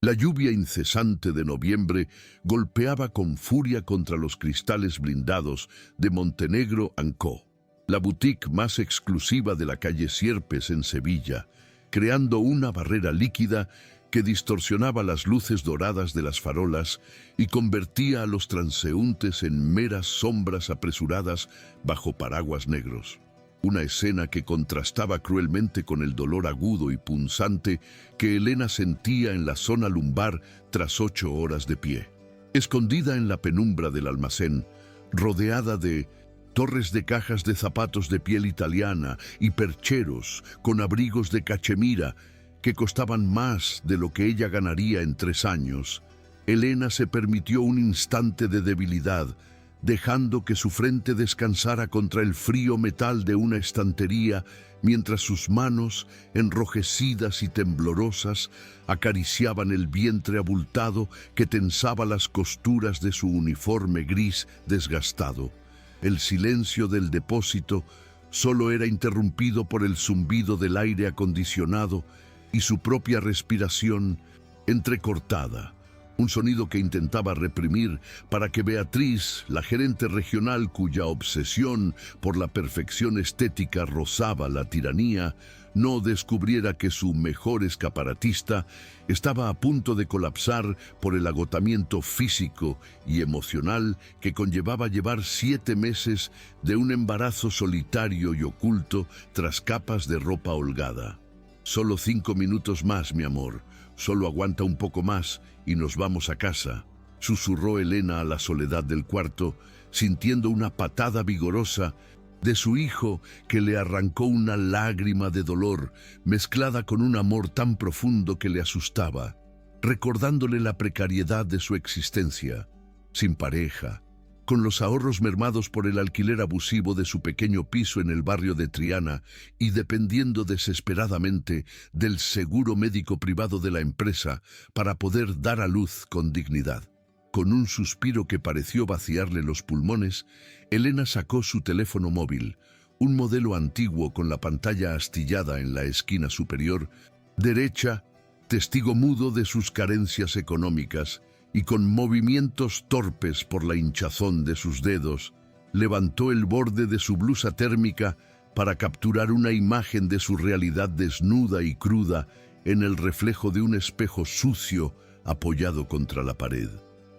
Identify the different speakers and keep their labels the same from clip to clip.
Speaker 1: La lluvia incesante de noviembre golpeaba con furia contra los cristales blindados de Montenegro & Co., la boutique más exclusiva de la calle Sierpes en Sevilla, creando una barrera líquida que distorsionaba las luces doradas de las farolas y convertía a los transeúntes en meras sombras apresuradas bajo paraguas negros. Una escena que contrastaba cruelmente con el dolor agudo y punzante que Elena sentía en la zona lumbar tras 8 horas de pie. Escondida en la penumbra del almacén, rodeada de torres de cajas de zapatos de piel italiana y percheros con abrigos de cachemira que costaban más de lo que ella ganaría en 3 años, Elena se permitió un instante de debilidad, dejando que su frente descansara contra el frío metal de una estantería, mientras sus manos, enrojecidas y temblorosas, acariciaban el vientre abultado que tensaba las costuras de su uniforme gris desgastado. El silencio del depósito solo era interrumpido por el zumbido del aire acondicionado y su propia respiración entrecortada. Un sonido que intentaba reprimir para que Beatriz, la gerente regional cuya obsesión por la perfección estética rozaba la tiranía, no descubriera que su mejor escaparatista estaba a punto de colapsar por el agotamiento físico y emocional que conllevaba llevar 7 meses de un embarazo solitario y oculto tras capas de ropa holgada. «Solo 5 minutos más, mi amor. Solo aguanta un poco más y nos vamos a casa», susurró Elena a la soledad del cuarto, sintiendo una patada vigorosa de su hijo que le arrancó una lágrima de dolor, mezclada con un amor tan profundo que le asustaba, recordándole la precariedad de su existencia, sin pareja, con los ahorros mermados por el alquiler abusivo de su pequeño piso en el barrio de Triana y dependiendo desesperadamente del seguro médico privado de la empresa para poder dar a luz con dignidad. Con un suspiro que pareció vaciarle los pulmones, Elena sacó su teléfono móvil, un modelo antiguo con la pantalla astillada en la esquina superior derecha, testigo mudo de sus carencias económicas, y con movimientos torpes por la hinchazón de sus dedos, levantó el borde de su blusa térmica para capturar una imagen de su realidad desnuda y cruda en el reflejo de un espejo sucio apoyado contra la pared.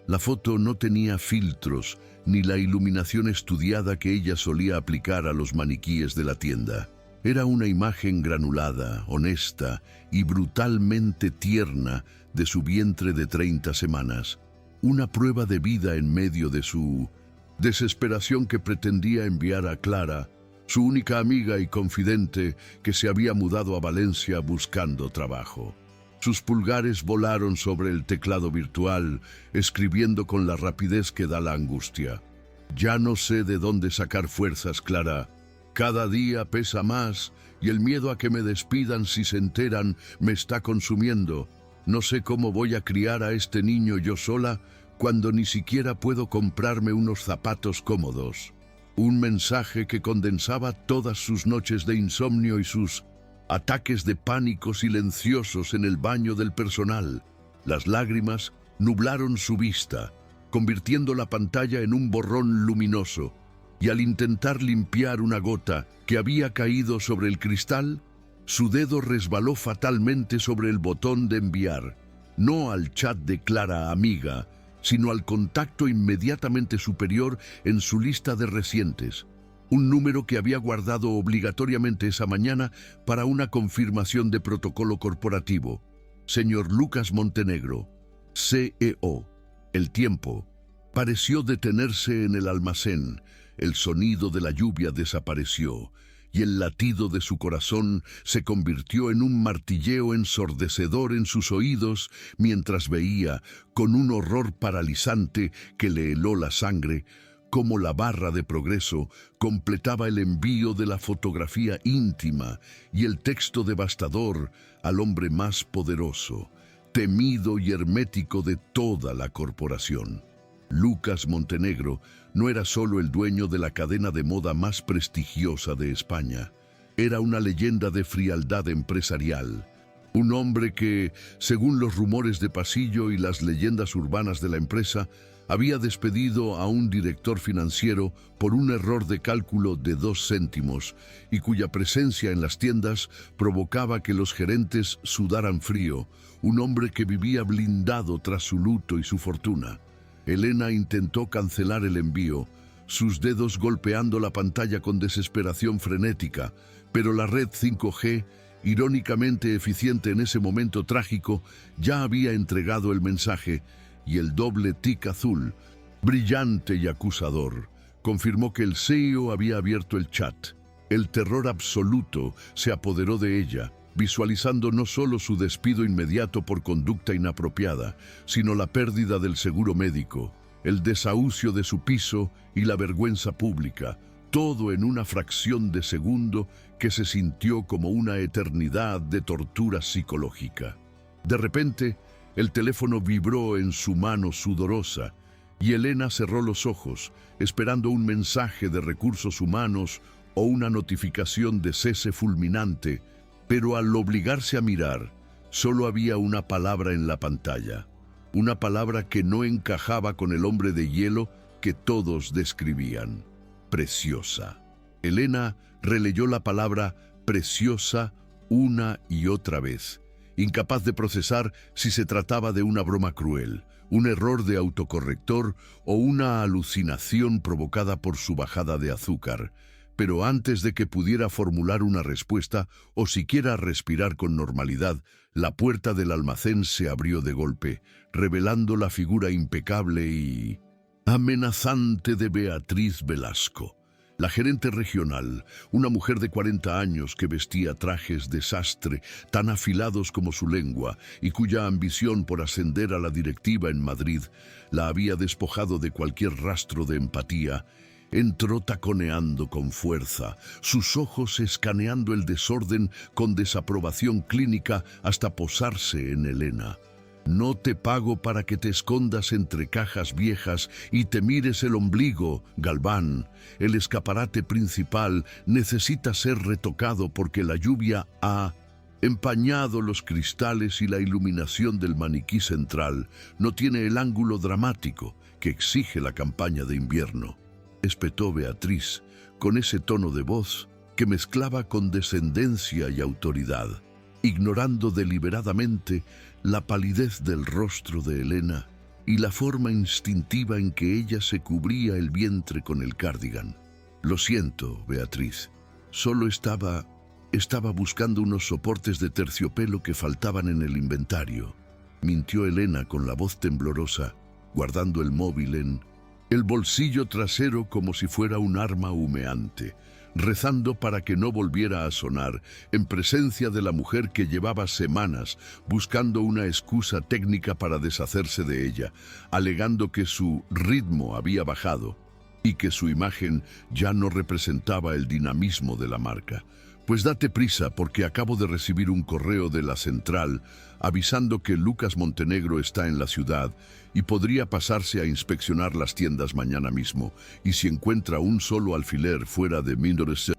Speaker 1: La foto no tenía filtros ni la iluminación estudiada que ella solía aplicar a los maniquíes de la tienda. Era una imagen granulada, honesta y brutalmente tierna de su vientre de 30 semanas, una prueba de vida en medio de su desesperación que pretendía enviar a Clara, su única amiga y confidente que se había mudado a Valencia buscando trabajo. Sus pulgares volaron sobre el teclado virtual, escribiendo con la rapidez que da la angustia. «Ya no sé de dónde sacar fuerzas, Clara. Cada día pesa más y el miedo a que me despidan si se enteran me está consumiendo. No sé cómo voy a criar a este niño yo sola cuando ni siquiera puedo comprarme unos zapatos cómodos». Un mensaje que condensaba todas sus noches de insomnio y sus ataques de pánico silenciosos en el baño del personal. Las lágrimas nublaron su vista, convirtiendo la pantalla en un borrón luminoso, y al intentar limpiar una gota que había caído sobre el cristal, su dedo resbaló fatalmente sobre el botón de enviar, no al chat de Clara amiga, sino al contacto inmediatamente superior en su lista de recientes, un número que había guardado obligatoriamente esa mañana para una confirmación de protocolo corporativo. Señor Lucas Montenegro, CEO. El tiempo pareció detenerse en el almacén, el sonido de la lluvia desapareció, y el latido de su corazón se convirtió en un martilleo ensordecedor en sus oídos mientras veía, con un horror paralizante que le heló la sangre, cómo la barra de progreso completaba el envío de la fotografía íntima y el texto devastador al hombre más poderoso, temido y hermético de toda la corporación. Lucas Montenegro no era solo el dueño de la cadena de moda más prestigiosa de España, era una leyenda de frialdad empresarial, Un hombre que, según los rumores de pasillo y las leyendas urbanas de la empresa, había despedido a un director financiero por un error de cálculo de 2 céntimos y cuya presencia en las tiendas provocaba que los gerentes sudaran frío, un hombre que vivía blindado tras su luto y su fortuna. Elena intentó cancelar el envío, sus dedos golpeando la pantalla con desesperación frenética, pero la red 5G, irónicamente eficiente en ese momento trágico, ya había entregado el mensaje, y el doble tic azul, brillante y acusador, confirmó que el CEO había abierto el chat. El terror absoluto se apoderó de ella, visualizando no solo su despido inmediato por conducta inapropiada, sino la pérdida del seguro médico, el desahucio de su piso y la vergüenza pública, todo en una fracción de segundo que se sintió como una eternidad de tortura psicológica. De repente, el teléfono vibró en su mano sudorosa y Elena cerró los ojos, esperando un mensaje de recursos humanos o una notificación de cese fulminante, pero al obligarse a mirar, solo había una palabra en la pantalla, una palabra que no encajaba con el hombre de hielo que todos describían: preciosa. Elena releyó la palabra preciosa una y otra vez, incapaz de procesar si se trataba de una broma cruel, un error de autocorrector o una alucinación provocada por su bajada de azúcar. Pero antes de que pudiera formular una respuesta o siquiera respirar con normalidad, la puerta del almacén se abrió de golpe, revelando la figura impecable y amenazante de Beatriz Velasco, la gerente regional, una mujer de 40 años que vestía trajes de sastre tan afilados como su lengua y cuya ambición por ascender a la directiva en Madrid la había despojado de cualquier rastro de empatía. Entró taconeando con fuerza, sus ojos escaneando el desorden con desaprobación clínica hasta posarse en Elena. No te pago para que te escondas entre cajas viejas y te mires el ombligo, Galván. El escaparate principal necesita ser retocado porque la lluvia ha empañado los cristales y la iluminación del maniquí central no tiene el ángulo dramático que exige la campaña de invierno. Espetó Beatriz, con ese tono de voz que mezclaba condescendencia y autoridad, ignorando deliberadamente la palidez del rostro de Elena y la forma instintiva en que ella se cubría el vientre con el cardigan. Lo siento, Beatriz, solo estaba buscando unos soportes de terciopelo que faltaban en el inventario, mintió Elena con la voz temblorosa, guardando el móvil en el bolsillo trasero como si fuera un arma humeante, rezando para que no volviera a sonar en presencia de la mujer que llevaba semanas buscando una excusa técnica para deshacerse de ella, alegando que su ritmo había bajado y que su imagen ya no representaba el dinamismo de la marca. Pues date prisa porque acabo de recibir un correo de la central avisando que Lucas Montenegro está en la ciudad y podría pasarse a inspeccionar las tiendas mañana mismo, y si encuentra un solo alfiler fuera de menores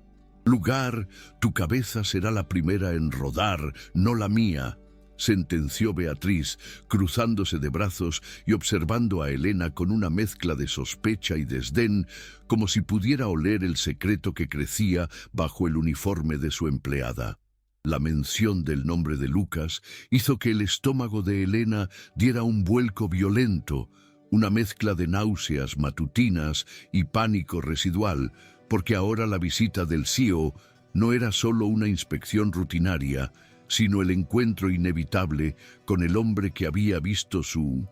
Speaker 1: lugar, tu cabeza será la primera en rodar, no la mía, sentenció Beatriz, cruzándose de brazos y observando a Elena con una mezcla de sospecha y desdén, como si pudiera oler el secreto que crecía bajo el uniforme de su empleada. La mención del nombre de Lucas hizo que el estómago de Elena diera un vuelco violento, una mezcla de náuseas matutinas y pánico residual, porque ahora la visita del CEO no era solo una inspección rutinaria, sino el encuentro inevitable con el hombre que había visto su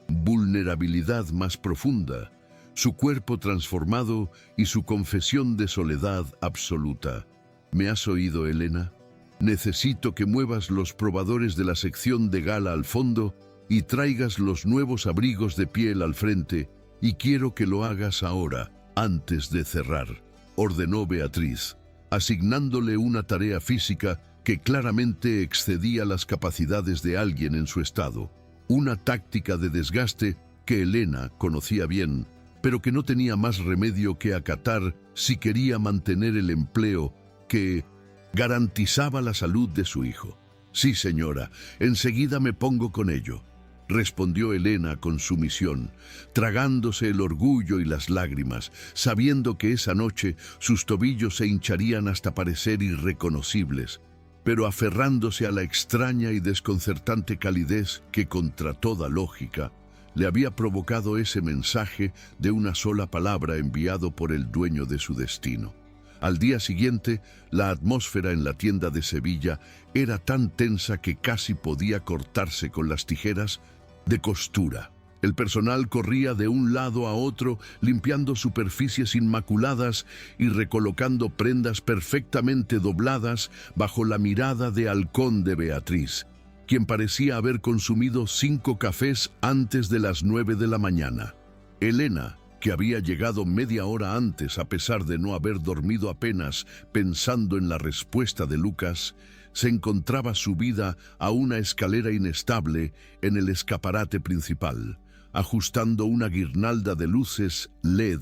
Speaker 1: vulnerabilidad más profunda, su cuerpo transformado y su confesión de soledad absoluta. ¿Me has oído, Elena? Necesito que muevas los probadores de la sección de gala al fondo y traigas los nuevos abrigos de piel al frente, y quiero que lo hagas ahora, antes de cerrar, ordenó Beatriz, asignándole una tarea física que claramente excedía las capacidades de alguien en su estado, una táctica de desgaste que Elena conocía bien, pero que no tenía más remedio que acatar si quería mantener el empleo que garantizaba la salud de su hijo. Sí, señora, enseguida me pongo con ello, respondió Elena con sumisión, tragándose el orgullo y las lágrimas, sabiendo que esa noche sus tobillos se hincharían hasta parecer irreconocibles, pero aferrándose a la extraña y desconcertante calidez que, contra toda lógica, le había provocado ese mensaje de una sola palabra enviado por el dueño de su destino. Al día siguiente, la atmósfera en la tienda de Sevilla era tan tensa que casi podía cortarse con las tijeras de costura. El personal corría de un lado a otro, limpiando superficies inmaculadas y recolocando prendas perfectamente dobladas bajo la mirada de halcón de Beatriz, quien parecía haber consumido 5 cafés antes de las 9 de la mañana. Elena, que había llegado media hora antes a pesar de no haber dormido apenas pensando en la respuesta de Lucas, se encontraba subida a una escalera inestable en el escaparate principal, ajustando una guirnalda de luces LED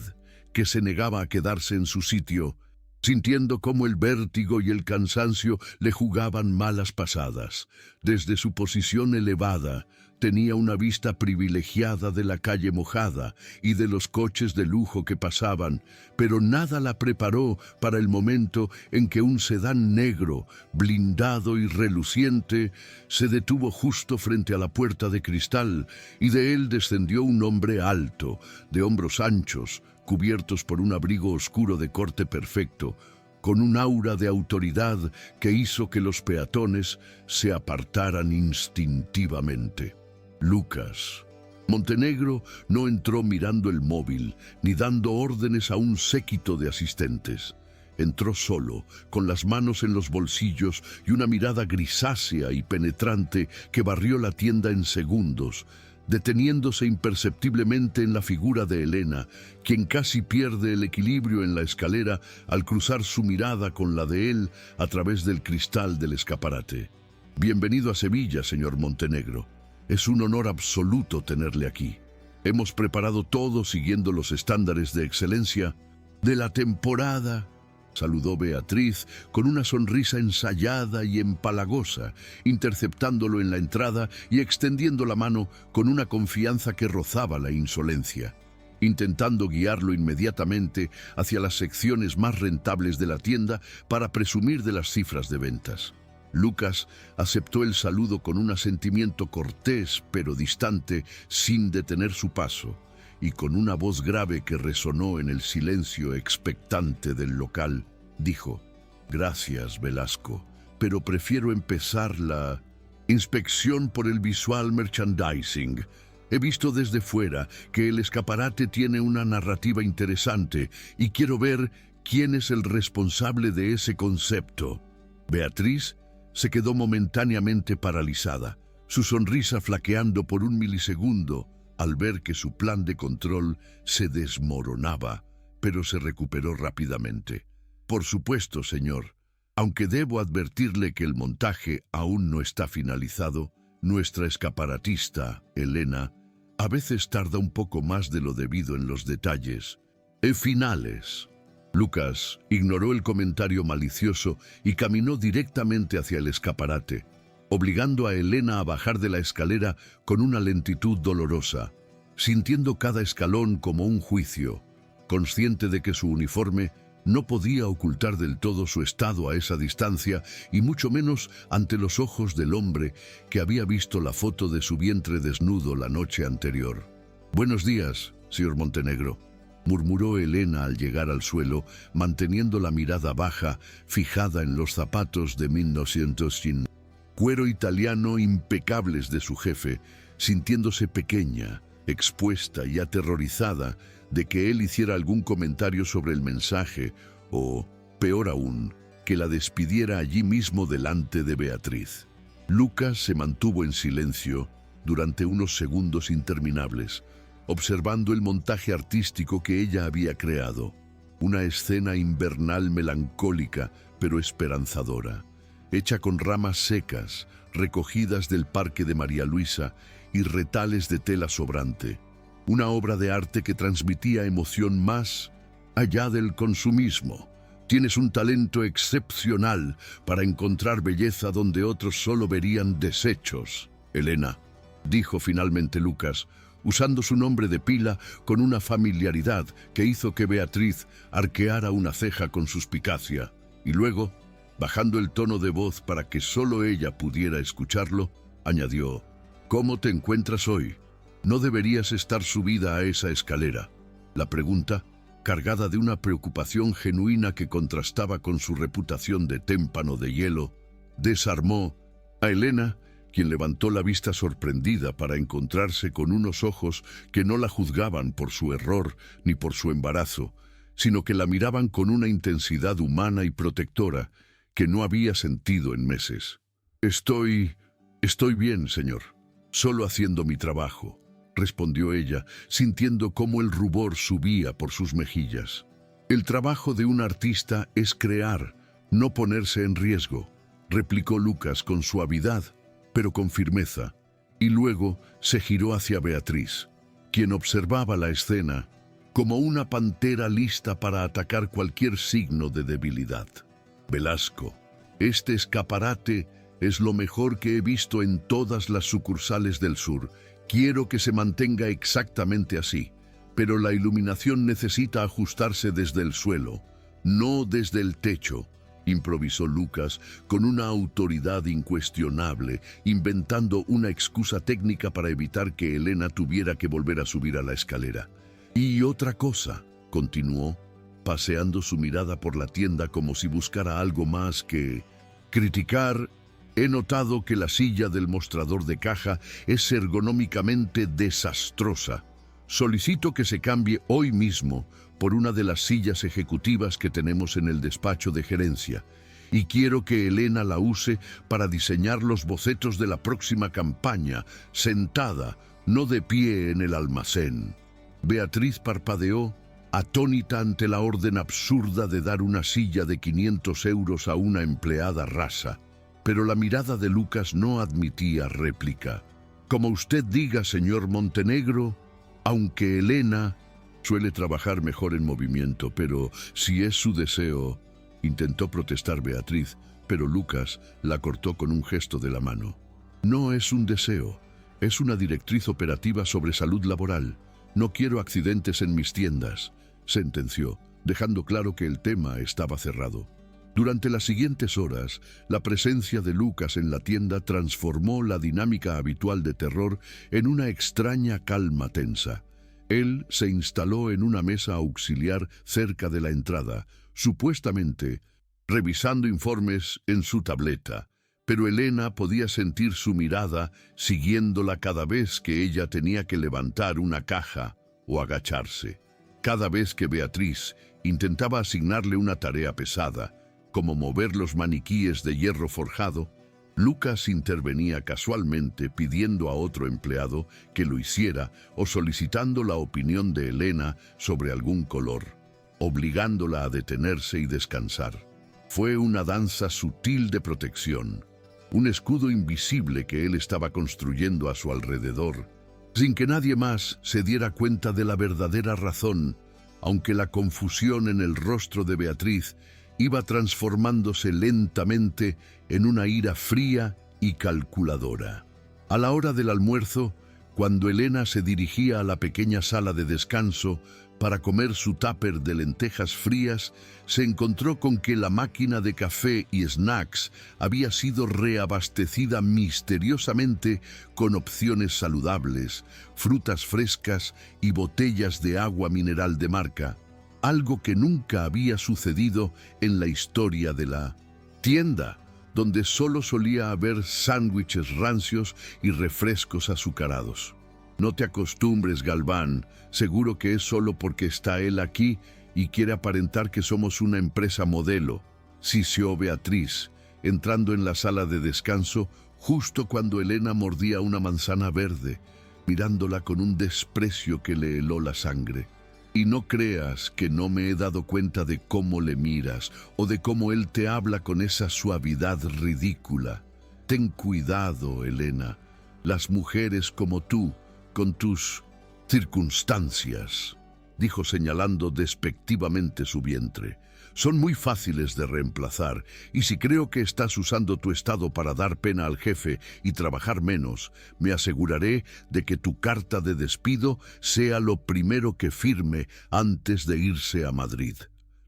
Speaker 1: que se negaba a quedarse en su sitio, sintiendo cómo el vértigo y el cansancio le jugaban malas pasadas. Desde su posición elevada, tenía una vista privilegiada de la calle mojada y de los coches de lujo que pasaban, pero nada la preparó para el momento en que un sedán negro, blindado y reluciente, se detuvo justo frente a la puerta de cristal y de él descendió un hombre alto, de hombros anchos, cubiertos por un abrigo oscuro de corte perfecto, con un aura de autoridad que hizo que los peatones se apartaran instintivamente. Lucas. Montenegro no entró mirando el móvil ni dando órdenes a un séquito de asistentes. Entró solo, con las manos en los bolsillos y una mirada grisácea y penetrante que barrió la tienda en segundos, deteniéndose imperceptiblemente en la figura de Elena, quien casi pierde el equilibrio en la escalera al cruzar su mirada con la de él a través del cristal del escaparate. Bienvenido a Sevilla, señor Montenegro. Es un honor absoluto tenerle aquí. Hemos preparado todo siguiendo los estándares de excelencia de la temporada, saludó Beatriz con una sonrisa ensayada y empalagosa, interceptándolo en la entrada y extendiendo la mano con una confianza que rozaba la insolencia, intentando guiarlo inmediatamente hacia las secciones más rentables de la tienda para presumir de las cifras de ventas. Lucas aceptó el saludo con un asentimiento cortés pero distante, sin detener su paso, y con una voz grave que resonó en el silencio expectante del local, dijo: «Gracias, Velasco, pero prefiero empezar la inspección por el visual merchandising. He visto desde fuera que el escaparate tiene una narrativa interesante y quiero ver quién es el responsable de ese concepto». Beatriz se quedó momentáneamente paralizada, su sonrisa flaqueando por un milisegundo al ver que su plan de control se desmoronaba, pero se recuperó rápidamente. «Por supuesto, señor. Aunque debo advertirle que el montaje aún no está finalizado, nuestra escaparatista, Elena, a veces tarda un poco más de lo debido en los detalles finales». Lucas ignoró el comentario malicioso y caminó directamente hacia el escaparate, obligando a Elena a bajar de la escalera con una lentitud dolorosa, sintiendo cada escalón como un juicio, consciente de que su uniforme no podía ocultar del todo su estado a esa distancia y mucho menos ante los ojos del hombre que había visto la foto de su vientre desnudo la noche anterior. «Buenos días, señor Montenegro», murmuró Elena al llegar al suelo, manteniendo la mirada baja, fijada en los zapatos de 1900 cuero italiano impecables de su jefe, sintiéndose pequeña, expuesta y aterrorizada de que él hiciera algún comentario sobre el mensaje o, peor aún, que la despidiera allí mismo delante de Beatriz. Lucas se mantuvo en silencio durante unos segundos interminables, observando el montaje artístico que ella había creado, una escena invernal melancólica pero esperanzadora, hecha con ramas secas, recogidas del parque de María Luisa y retales de tela sobrante, una obra de arte que transmitía emoción más allá del consumismo, Tienes un talento excepcional para encontrar belleza donde otros solo verían desechos, Elena, dijo finalmente Lucas, usando su nombre de pila con una familiaridad que hizo que Beatriz arqueara una ceja con suspicacia, y luego, bajando el tono de voz para que solo ella pudiera escucharlo, añadió: «¿Cómo te encuentras hoy? No deberías estar subida a esa escalera». La pregunta, cargada de una preocupación genuina que contrastaba con su reputación de témpano de hielo, desarmó a Elena, quien levantó la vista sorprendida para encontrarse con unos ojos que no la juzgaban por su error ni por su embarazo, sino que la miraban con una intensidad humana y protectora que no había sentido en meses. Estoy bien, señor. Solo haciendo mi trabajo», respondió ella, sintiendo cómo el rubor subía por sus mejillas. «El trabajo de un artista es crear, no ponerse en riesgo», replicó Lucas con suavidad, pero con firmeza, y luego se giró hacia Beatriz, quien observaba la escena como una pantera lista para atacar cualquier signo de debilidad. «Velasco, este escaparate es lo mejor que he visto en todas las sucursales del sur. Quiero que se mantenga exactamente así, pero la iluminación necesita ajustarse desde el suelo, no desde el techo», improvisó Lucas con una autoridad incuestionable, inventando una excusa técnica para evitar que Elena tuviera que volver a subir a la escalera. «Y otra cosa», continuó, paseando su mirada por la tienda como si buscara algo más que criticar. «He notado que la silla del mostrador de caja es ergonómicamente desastrosa. Solicito que se cambie hoy mismo por una de las sillas ejecutivas que tenemos en el despacho de gerencia, y quiero que Elena la use para diseñar los bocetos de la próxima campaña, sentada, no de pie en el almacén». Beatriz parpadeó, atónita ante la orden absurda de dar una silla de 500 euros a una empleada rasa. Pero la mirada de Lucas no admitía réplica. «Como usted diga, señor Montenegro, aunque Elena suele trabajar mejor en movimiento, pero si es su deseo», intentó protestar Beatriz, pero Lucas la cortó con un gesto de la mano. «No es un deseo, es una directriz operativa sobre salud laboral. No quiero accidentes en mis tiendas», sentenció, dejando claro que el tema estaba cerrado. Durante las siguientes horas, la presencia de Lucas en la tienda transformó la dinámica habitual de terror en una extraña calma tensa. Él se instaló en una mesa auxiliar cerca de la entrada, supuestamente revisando informes en su tableta, pero Elena podía sentir su mirada siguiéndola cada vez que ella tenía que levantar una caja o agacharse. Cada vez que Beatriz intentaba asignarle una tarea pesada, como mover los maniquíes de hierro forjado, Lucas intervenía casualmente pidiendo a otro empleado que lo hiciera o solicitando la opinión de Elena sobre algún color, obligándola a detenerse y descansar. Fue una danza sutil de protección, un escudo invisible que él estaba construyendo a su alrededor, sin que nadie más se diera cuenta de la verdadera razón, aunque la confusión en el rostro de Beatriz iba transformándose lentamente en una ira fría y calculadora. A la hora del almuerzo, cuando Elena se dirigía a la pequeña sala de descanso para comer su tupper de lentejas frías, se encontró con que la máquina de café y snacks había sido reabastecida misteriosamente con opciones saludables, frutas frescas y botellas de agua mineral de marca, algo que nunca había sucedido en la historia de la tienda, donde solo solía haber sándwiches rancios y refrescos azucarados. «No te acostumbres, Galván, seguro que es solo porque está él aquí y quiere aparentar que somos una empresa modelo», siseó Beatriz, entrando en la sala de descanso justo cuando Elena mordía una manzana verde, mirándola con un desprecio que le heló la sangre. «Y no creas que no me he dado cuenta de cómo le miras o de cómo él te habla con esa suavidad ridícula. Ten cuidado, Elena. Las mujeres como tú, con tus circunstancias», dijo señalando despectivamente su vientre, son muy fáciles de reemplazar, y si creo que estás usando tu estado para dar pena al jefe y trabajar menos, me aseguraré de que tu carta de despido sea lo primero que firme antes de irse a Madrid.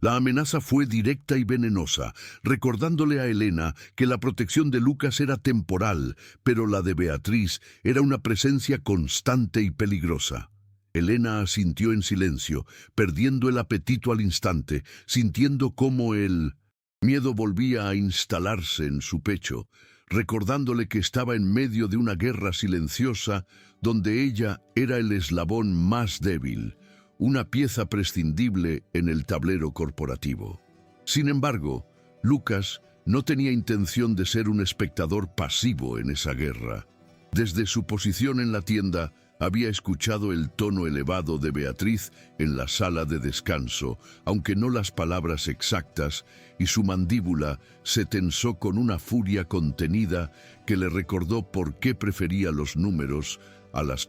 Speaker 1: La amenaza fue directa y venenosa, recordándole a Elena que la protección de Lucas era temporal, pero la de Beatriz era una presencia constante y peligrosa. Elena asintió en silencio, perdiendo el apetito al instante, sintiendo cómo el miedo volvía a instalarse en su pecho, recordándole que estaba en medio de una guerra silenciosa donde ella era el eslabón más débil, una pieza prescindible en el tablero corporativo. Sin embargo, Lucas no tenía intención de ser un espectador pasivo en esa guerra. Desde su posición en la tienda, había escuchado el tono elevado de Beatriz en la sala de descanso, aunque no las palabras exactas, y su mandíbula se tensó con una furia contenida que le recordó por qué prefería los números a las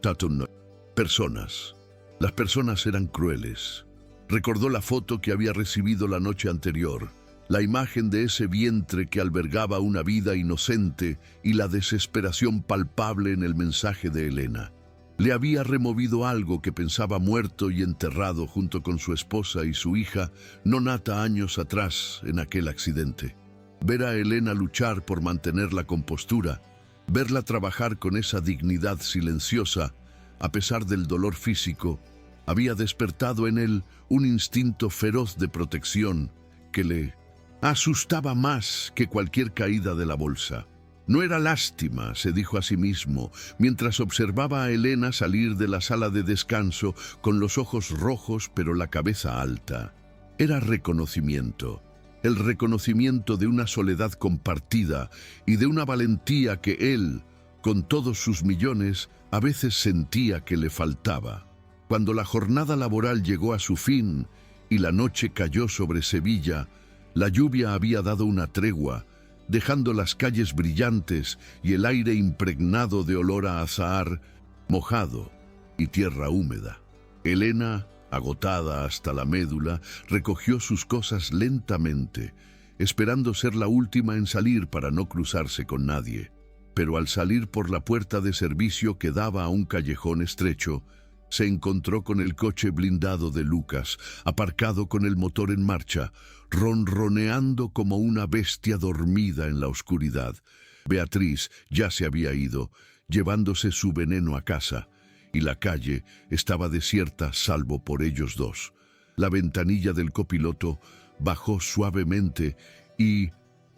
Speaker 1: personas. Las personas eran crueles. Recordó la foto que había recibido la noche anterior, la imagen de ese vientre que albergaba una vida inocente y la desesperación palpable en el mensaje de Elena. Le había removido algo que pensaba muerto y enterrado junto con su esposa y su hija, no nata años atrás en aquel accidente. Ver a Elena luchar por mantener la compostura, verla trabajar con esa dignidad silenciosa, a pesar del dolor físico, había despertado en él un instinto feroz de protección que le asustaba más que cualquier caída de la bolsa. No era lástima, se dijo a sí mismo, mientras observaba a Elena salir de la sala de descanso con los ojos rojos pero la cabeza alta. Era reconocimiento, el reconocimiento de una soledad compartida y de una valentía que él, con todos sus millones, a veces sentía que le faltaba. Cuando la jornada laboral llegó a su fin y la noche cayó sobre Sevilla, la lluvia había dado una tregua, dejando las calles brillantes y el aire impregnado de olor a azahar, mojado y tierra húmeda. Elena, agotada hasta la médula, recogió sus cosas lentamente, esperando ser la última en salir para no cruzarse con nadie. Pero al salir por la puerta de servicio que daba a un callejón estrecho, se encontró con el coche blindado de Lucas, aparcado con el motor en marcha, ronroneando como una bestia dormida en la oscuridad. Beatriz ya se había ido, llevándose su veneno a casa, y la calle estaba desierta salvo por ellos dos. La ventanilla del copiloto bajó suavemente y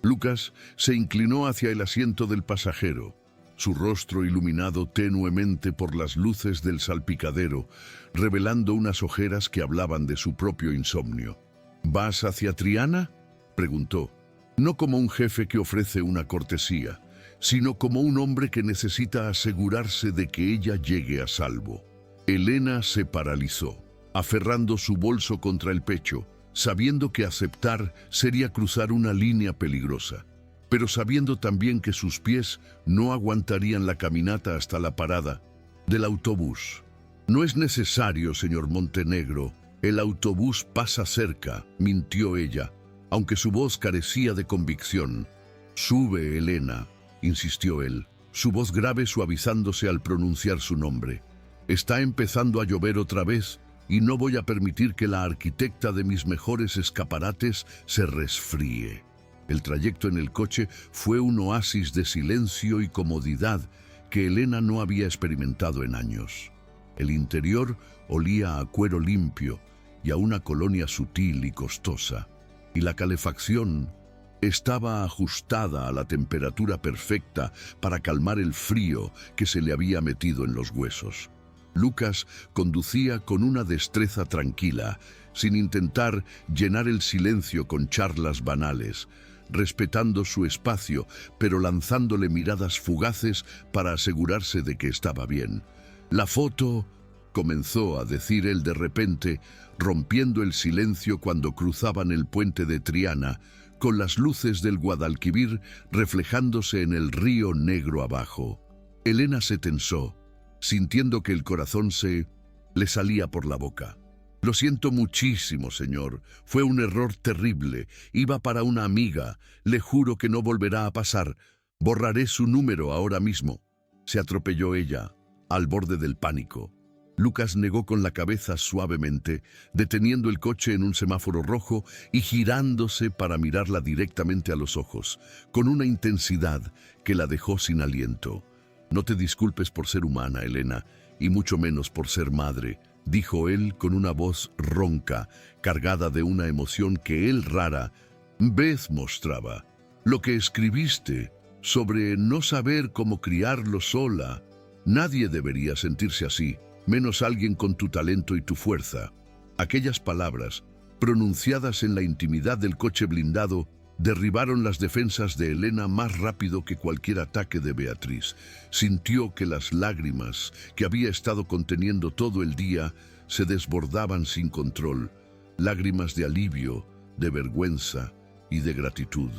Speaker 1: Lucas se inclinó hacia el asiento del pasajero, su rostro iluminado tenuemente por las luces del salpicadero, revelando unas ojeras que hablaban de su propio insomnio. ¿Vas hacia Triana?, preguntó, no como un jefe que ofrece una cortesía, sino como un hombre que necesita asegurarse de que ella llegue a salvo. Elena se paralizó, aferrando su bolso contra el pecho, sabiendo que aceptar sería cruzar una línea peligrosa, pero sabiendo también que sus pies no aguantarían la caminata hasta la parada del autobús. No es necesario, señor Montenegro, el autobús pasa cerca, mintió ella, aunque su voz carecía de convicción. Sube, Elena, insistió él, su voz grave suavizándose al pronunciar su nombre. Está empezando a llover otra vez y no voy a permitir que la arquitecta de mis mejores escaparates se resfríe. El trayecto en el coche fue un oasis de silencio y comodidad que Elena no había experimentado en años. El interior olía a cuero limpio y a una colonia sutil y costosa, y la calefacción estaba ajustada a la temperatura perfecta para calmar el frío que se le había metido en los huesos. Lucas conducía con una destreza tranquila, sin intentar llenar el silencio con charlas banales, respetando su espacio, pero lanzándole miradas fugaces para asegurarse de que estaba bien. La foto, comenzó a decir él de repente, rompiendo el silencio cuando cruzaban el puente de Triana, con las luces del Guadalquivir reflejándose en el río Negro abajo. Elena se tensó, sintiendo que el corazón se le salía por la boca. Lo siento muchísimo, señor. Fue un error terrible. Iba para una amiga. Le juro que no volverá a pasar. Borraré su número ahora mismo. Se atropelló ella, al borde del pánico. Lucas negó con la cabeza suavemente, deteniendo el coche en un semáforo rojo y girándose para mirarla directamente a los ojos, con una intensidad que la dejó sin aliento. «No te disculpes por ser humana, Elena, y mucho menos por ser madre», dijo él con una voz ronca, cargada de una emoción que él rara vez mostraba. «Lo que escribiste sobre no saber cómo criarlo sola, nadie debería sentirse así, menos alguien con tu talento y tu fuerza». Aquellas palabras, pronunciadas en la intimidad del coche blindado, derribaron las defensas de Elena más rápido que cualquier ataque de Beatriz. Sintió que las lágrimas que había estado conteniendo todo el día se desbordaban sin control, lágrimas de alivio, de vergüenza y de gratitud.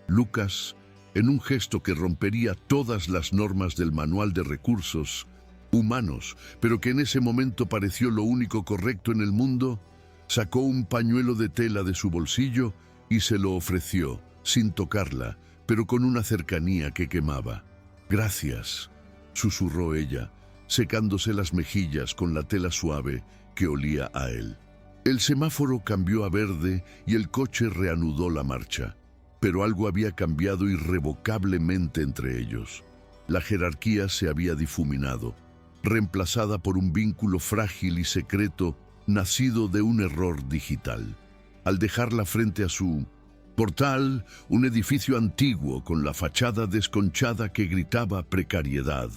Speaker 1: Lucas, en un gesto que rompería todas las normas del manual de recursos humanos, pero que en ese momento pareció lo único correcto en el mundo, sacó un pañuelo de tela de su bolsillo y se lo ofreció, sin tocarla, pero con una cercanía que quemaba. «Gracias», susurró ella, secándose las mejillas con la tela suave que olía a él. El semáforo cambió a verde y el coche reanudó la marcha, pero algo había cambiado irrevocablemente entre ellos. La jerarquía se había difuminado, reemplazada por un vínculo frágil y secreto nacido de un error digital. Al dejarla frente a su portal, un edificio antiguo con la fachada desconchada que gritaba precariedad,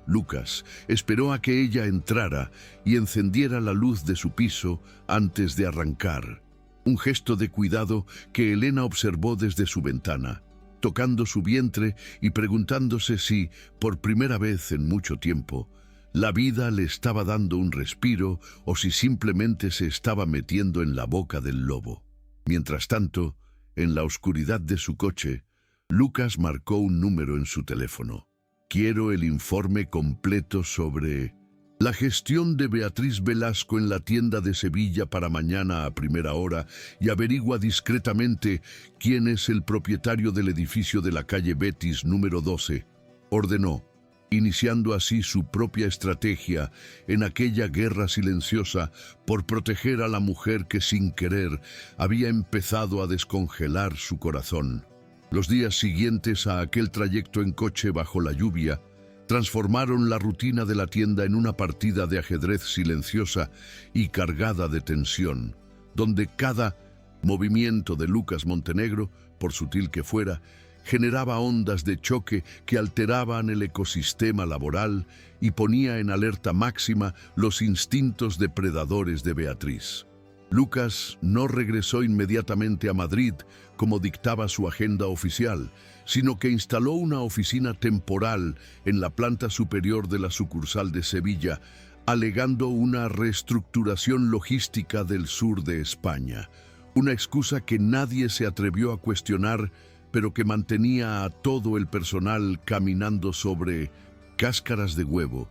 Speaker 1: Lucas esperó a que ella entrara y encendiera la luz de su piso antes de arrancar. Un gesto de cuidado que Elena observó desde su ventana, tocando su vientre y preguntándose si, por primera vez en mucho tiempo, la vida le estaba dando un respiro o si simplemente se estaba metiendo en la boca del lobo. Mientras tanto, en la oscuridad de su coche, Lucas marcó un número en su teléfono. «Quiero el informe completo sobre la gestión de Beatriz Velasco en la tienda de Sevilla para mañana a primera hora y averigua discretamente quién es el propietario del edificio de la calle Betis número 12», ordenó, iniciando así su propia estrategia en aquella guerra silenciosa por proteger a la mujer que sin querer había empezado a descongelar su corazón. Los días siguientes a aquel trayecto en coche bajo la lluvia transformaron la rutina de la tienda en una partida de ajedrez silenciosa y cargada de tensión, donde cada movimiento de Lucas Montenegro, por sutil que fuera, generaba ondas de choque que alteraban el ecosistema laboral y ponía en alerta máxima los instintos depredadores de Beatriz. Lucas no regresó inmediatamente a Madrid como dictaba su agenda oficial, sino que instaló una oficina temporal en la planta superior de la sucursal de Sevilla, alegando una reestructuración logística del sur de España, una excusa que nadie se atrevió a cuestionar, pero que mantenía a todo el personal caminando sobre cáscaras de huevo,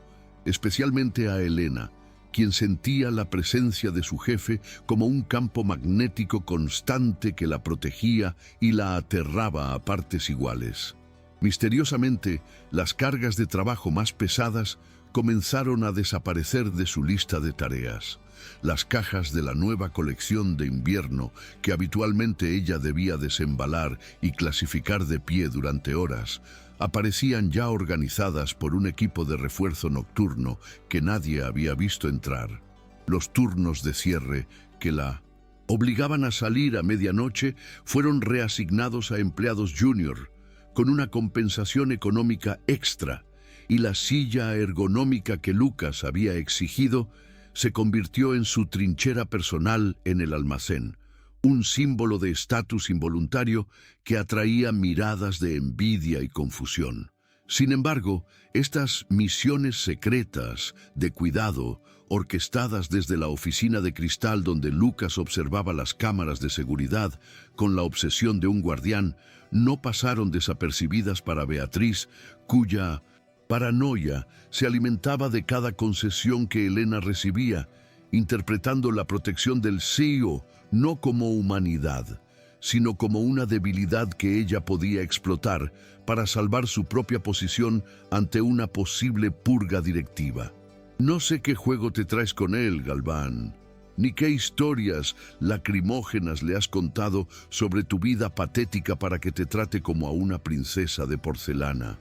Speaker 1: especialmente a Elena, quien sentía la presencia de su jefe como un campo magnético constante que la protegía y la aterraba a partes iguales. Misteriosamente, las cargas de trabajo más pesadas comenzaron a desaparecer de su lista de tareas. Las cajas de la nueva colección de invierno que habitualmente ella debía desembalar y clasificar de pie durante horas, aparecían ya organizadas por un equipo de refuerzo nocturno que nadie había visto entrar. Los turnos de cierre que la obligaban a salir a medianoche fueron reasignados a empleados junior, con una compensación económica extra, y la silla ergonómica que Lucas había exigido se convirtió en su trinchera personal en el almacén, un símbolo de estatus involuntario que atraía miradas de envidia y confusión. Sin embargo, estas misiones secretas de cuidado, orquestadas desde la oficina de cristal donde Lucas observaba las cámaras de seguridad con la obsesión de un guardián, no pasaron desapercibidas para Beatriz, cuya paranoia se alimentaba de cada concesión que Elena recibía interpretando la protección del CEO no como humanidad, sino como una debilidad que ella podía explotar para salvar su propia posición ante una posible purga directiva. No sé qué juego te traes con él, Galván, ni qué historias lacrimógenas le has contado sobre tu vida patética para que te trate como a una princesa de porcelana,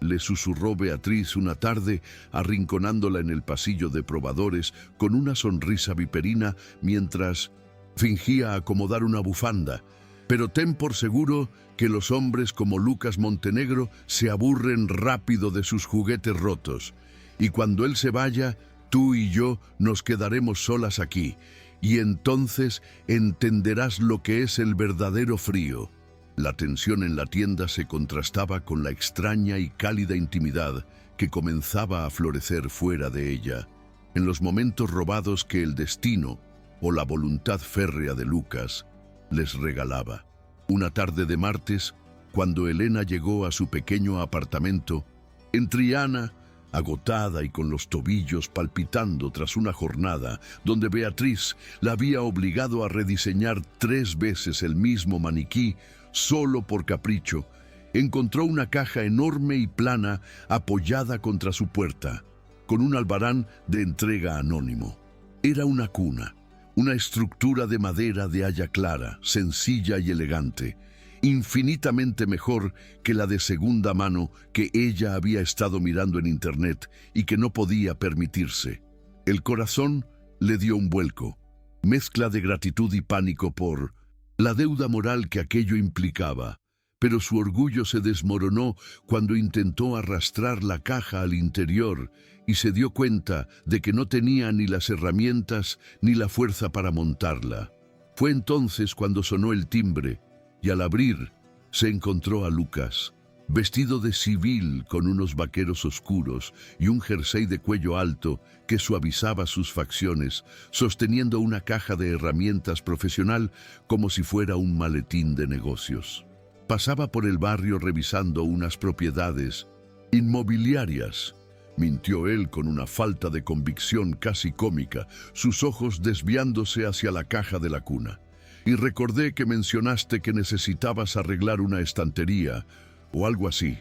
Speaker 1: le susurró Beatriz una tarde, arrinconándola en el pasillo de probadores con una sonrisa viperina mientras fingía acomodar una bufanda. Pero ten por seguro que los hombres como Lucas Montenegro se aburren rápido de sus juguetes rotos. Y cuando él se vaya, tú y yo nos quedaremos solas aquí. Y entonces entenderás lo que es el verdadero frío. La tensión en la tienda se contrastaba con la extraña y cálida intimidad que comenzaba a florecer fuera de ella. En los momentos robados que el destino o la voluntad férrea de Lucas les regalaba. Una tarde de martes, cuando Elena llegó a su pequeño apartamento, en Triana, agotada y con los tobillos palpitando tras una jornada donde Beatriz la había obligado a rediseñar 3 veces el mismo maniquí solo por capricho, encontró una caja enorme y plana apoyada contra su puerta, con un albarán de entrega anónimo. Era una cuna. Una estructura de madera de haya clara, sencilla y elegante, infinitamente mejor que la de segunda mano que ella había estado mirando en internet y que no podía permitirse. El corazón le dio un vuelco, mezcla de gratitud y pánico por la deuda moral que aquello implicaba, pero su orgullo se desmoronó cuando intentó arrastrar la caja al interior y se dio cuenta de que no tenía ni las herramientas ni la fuerza para montarla. Fue entonces cuando sonó el timbre, y al abrir se encontró a Lucas, vestido de civil con unos vaqueros oscuros y un jersey de cuello alto que suavizaba sus facciones, sosteniendo una caja de herramientas profesional como si fuera un maletín de negocios. Pasaba por el barrio revisando unas propiedades inmobiliarias, mintió él con una falta de convicción casi cómica, sus ojos desviándose hacia la caja de la cuna. Y recordé que mencionaste que necesitabas arreglar una estantería o algo así.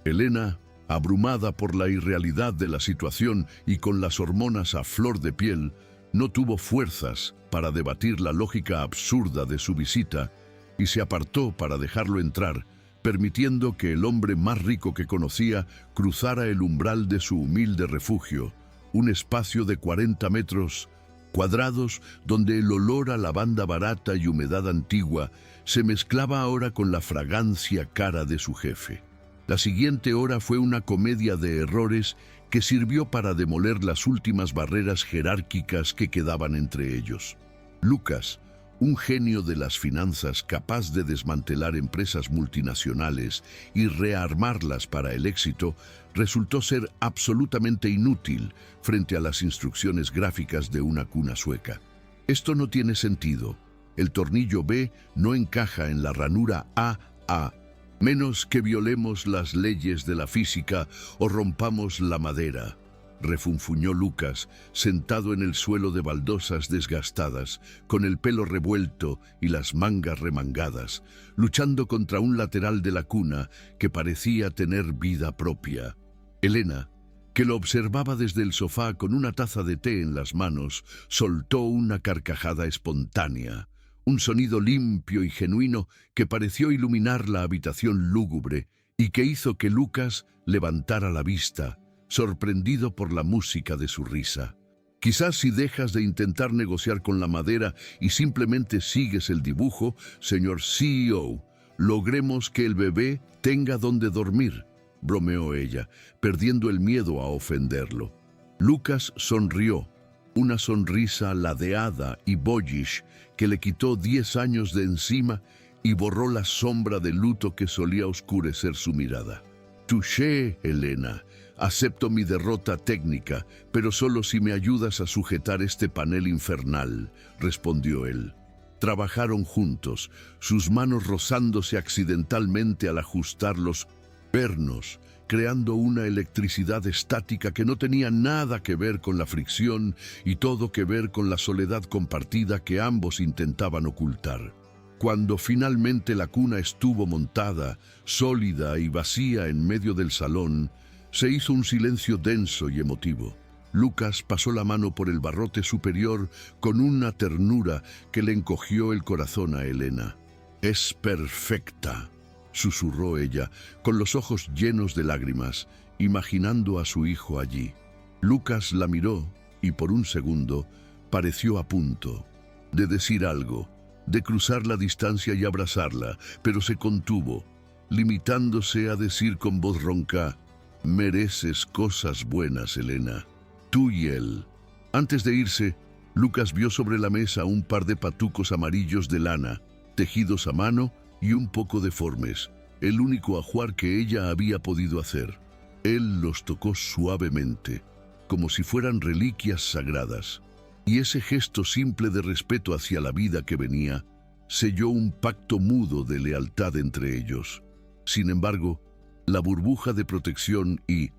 Speaker 1: Elena, abrumada por la irrealidad de la situación y con las hormonas a flor de piel, no tuvo fuerzas para debatir la lógica absurda de su visita y se apartó para dejarlo entrar, permitiendo que el hombre más rico que conocía cruzara el umbral de su humilde refugio, un espacio de 40 metros cuadrados donde el olor a lavanda barata y humedad antigua se mezclaba ahora con la fragancia cara de su jefe. La siguiente hora fue una comedia de errores que sirvió para demoler las últimas barreras jerárquicas que quedaban entre ellos. Lucas, un genio de las finanzas capaz de desmantelar empresas multinacionales y rearmarlas para el éxito, resultó ser absolutamente inútil frente a las instrucciones gráficas de una cuna sueca. Esto no tiene sentido. El tornillo B no encaja en la ranura AA, menos que violemos las leyes de la física o rompamos la madera, refunfuñó Lucas, sentado en el suelo de baldosas desgastadas, con el pelo revuelto y las mangas remangadas, luchando contra un lateral de la cuna que parecía tener vida propia. Elena, que lo observaba desde el sofá con una taza de té en las manos, soltó una carcajada espontánea, un sonido limpio y genuino que pareció iluminar la habitación lúgubre y que hizo que Lucas levantara la vista, sorprendido por la música de su risa. Quizás si dejas de intentar negociar con la madera y simplemente sigues el dibujo, señor CEO, logremos que el bebé tenga donde dormir, bromeó ella, perdiendo el miedo a ofenderlo. Lucas sonrió, una sonrisa ladeada y boyish que le quitó 10 años de encima y borró la sombra de luto que solía oscurecer su mirada. Touché, Elena. Acepto mi derrota técnica, pero solo si me ayudas a sujetar este panel infernal, respondió él. Trabajaron juntos, sus manos rozándose accidentalmente al ajustar los pernos creando una electricidad estática que no tenía nada que ver con la fricción y todo que ver con la soledad compartida que ambos intentaban ocultar. Cuando finalmente la cuna estuvo montada, sólida y vacía en medio del salón, se hizo un silencio denso y emotivo. Lucas pasó la mano por el barrote superior con una ternura que le encogió el corazón a Elena. «Es perfecta», susurró ella, con los ojos llenos de lágrimas, imaginando a su hijo allí. Lucas la miró y por un segundo pareció a punto de decir algo, de cruzar la distancia y abrazarla, pero se contuvo, limitándose a decir con voz ronca: «Mereces cosas buenas, Elena, tú y él». Antes de irse, Lucas vio sobre la mesa un par de patucos amarillos de lana, tejidos a mano y un poco deformes, el único ajuar que ella había podido hacer. Él los tocó suavemente, como si fueran reliquias sagradas, y ese gesto simple de respeto hacia la vida que venía selló un pacto mudo de lealtad entre ellos. Sin embargo, la burbuja de protección y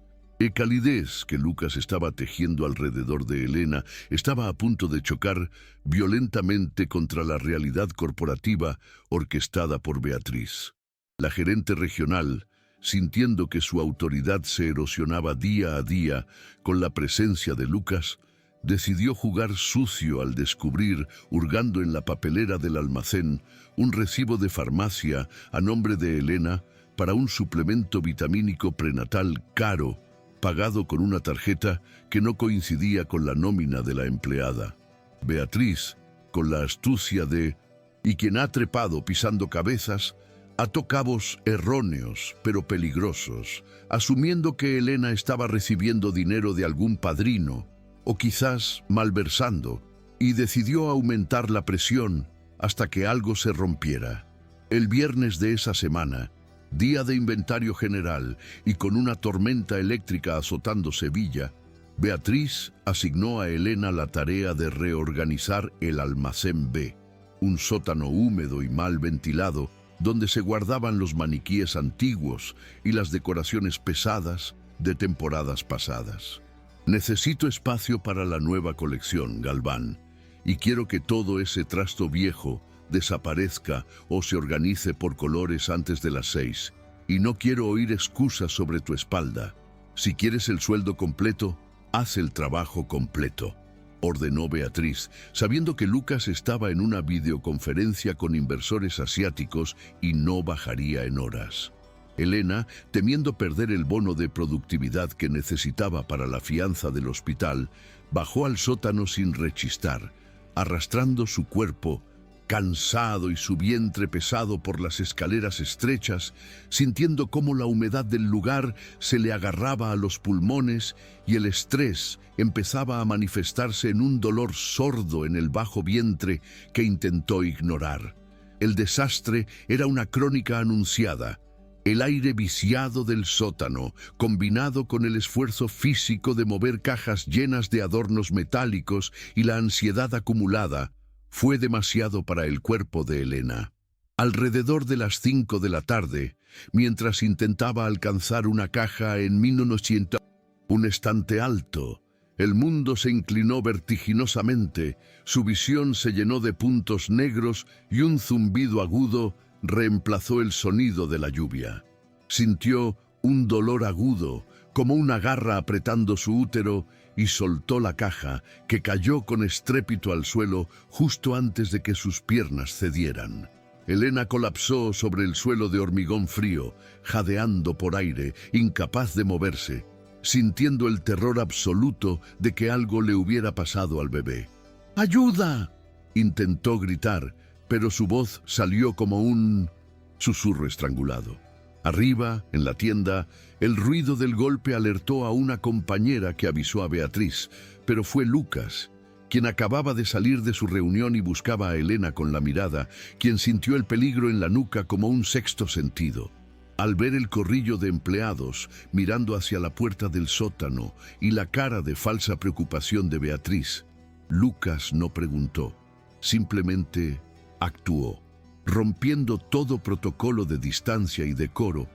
Speaker 1: calidez que Lucas estaba tejiendo alrededor de Elena estaba a punto de chocar violentamente contra la realidad corporativa orquestada por Beatriz. La gerente regional, sintiendo que su autoridad se erosionaba día a día con la presencia de Lucas, decidió jugar sucio al descubrir, hurgando en la papelera del almacén, un recibo de farmacia a nombre de Elena para un suplemento vitamínico prenatal caro, pagado con una tarjeta que no coincidía con la nómina de la empleada. Beatriz, con la astucia de «y quien ha trepado pisando cabezas», ató cabos erróneos pero peligrosos, asumiendo que Elena estaba recibiendo dinero de algún padrino, o quizás malversando, y decidió aumentar la presión hasta que algo se rompiera. El viernes de esa semana, día de inventario general y con una tormenta eléctrica azotando Sevilla, Beatriz asignó a Elena la tarea de reorganizar el almacén B, un sótano húmedo y mal ventilado donde se guardaban los maniquíes antiguos y las decoraciones pesadas de temporadas pasadas. «Necesito espacio para la nueva colección, Galván, y quiero que todo ese trasto viejo desaparezca o se organice por colores antes de las 6, y no quiero oír excusas sobre tu espalda. Si quieres el sueldo completo, haz el trabajo completo», ordenó Beatriz, sabiendo que Lucas estaba en una videoconferencia con inversores asiáticos y no bajaría en horas. Elena, temiendo perder el bono de productividad que necesitaba para la fianza del hospital, bajó al sótano sin rechistar, arrastrando su cuerpo, cansado y su vientre pesado por las escaleras estrechas, sintiendo cómo la humedad del lugar se le agarraba a los pulmones y el estrés empezaba a manifestarse en un dolor sordo en el bajo vientre que intentó ignorar. El desastre era una crónica anunciada. El aire viciado del sótano, combinado con el esfuerzo físico de mover cajas llenas de adornos metálicos y la ansiedad acumulada, fue demasiado para el cuerpo de Elena. Alrededor de las 5 de la tarde, mientras intentaba alcanzar una caja en 1900, un estante alto, el mundo se inclinó vertiginosamente, su visión se llenó de puntos negros y un zumbido agudo reemplazó el sonido de la lluvia. Sintió un dolor agudo, como una garra apretando su útero, y soltó la caja, que cayó con estrépito al suelo justo antes de que sus piernas cedieran. Elena colapsó sobre el suelo de hormigón frío, jadeando por aire, incapaz de moverse, sintiendo el terror absoluto de que algo le hubiera pasado al bebé. «¡Ayuda!», intentó gritar, pero su voz salió como un susurro estrangulado. Arriba, en la tienda, el ruido del golpe alertó a una compañera que avisó a Beatriz, pero fue Lucas, quien acababa de salir de su reunión y buscaba a Elena con la mirada, quien sintió el peligro en la nuca como un sexto sentido. Al ver el corrillo de empleados mirando hacia la puerta del sótano y la cara de falsa preocupación de Beatriz, Lucas no preguntó, simplemente actuó, rompiendo todo protocolo de distancia y decoro,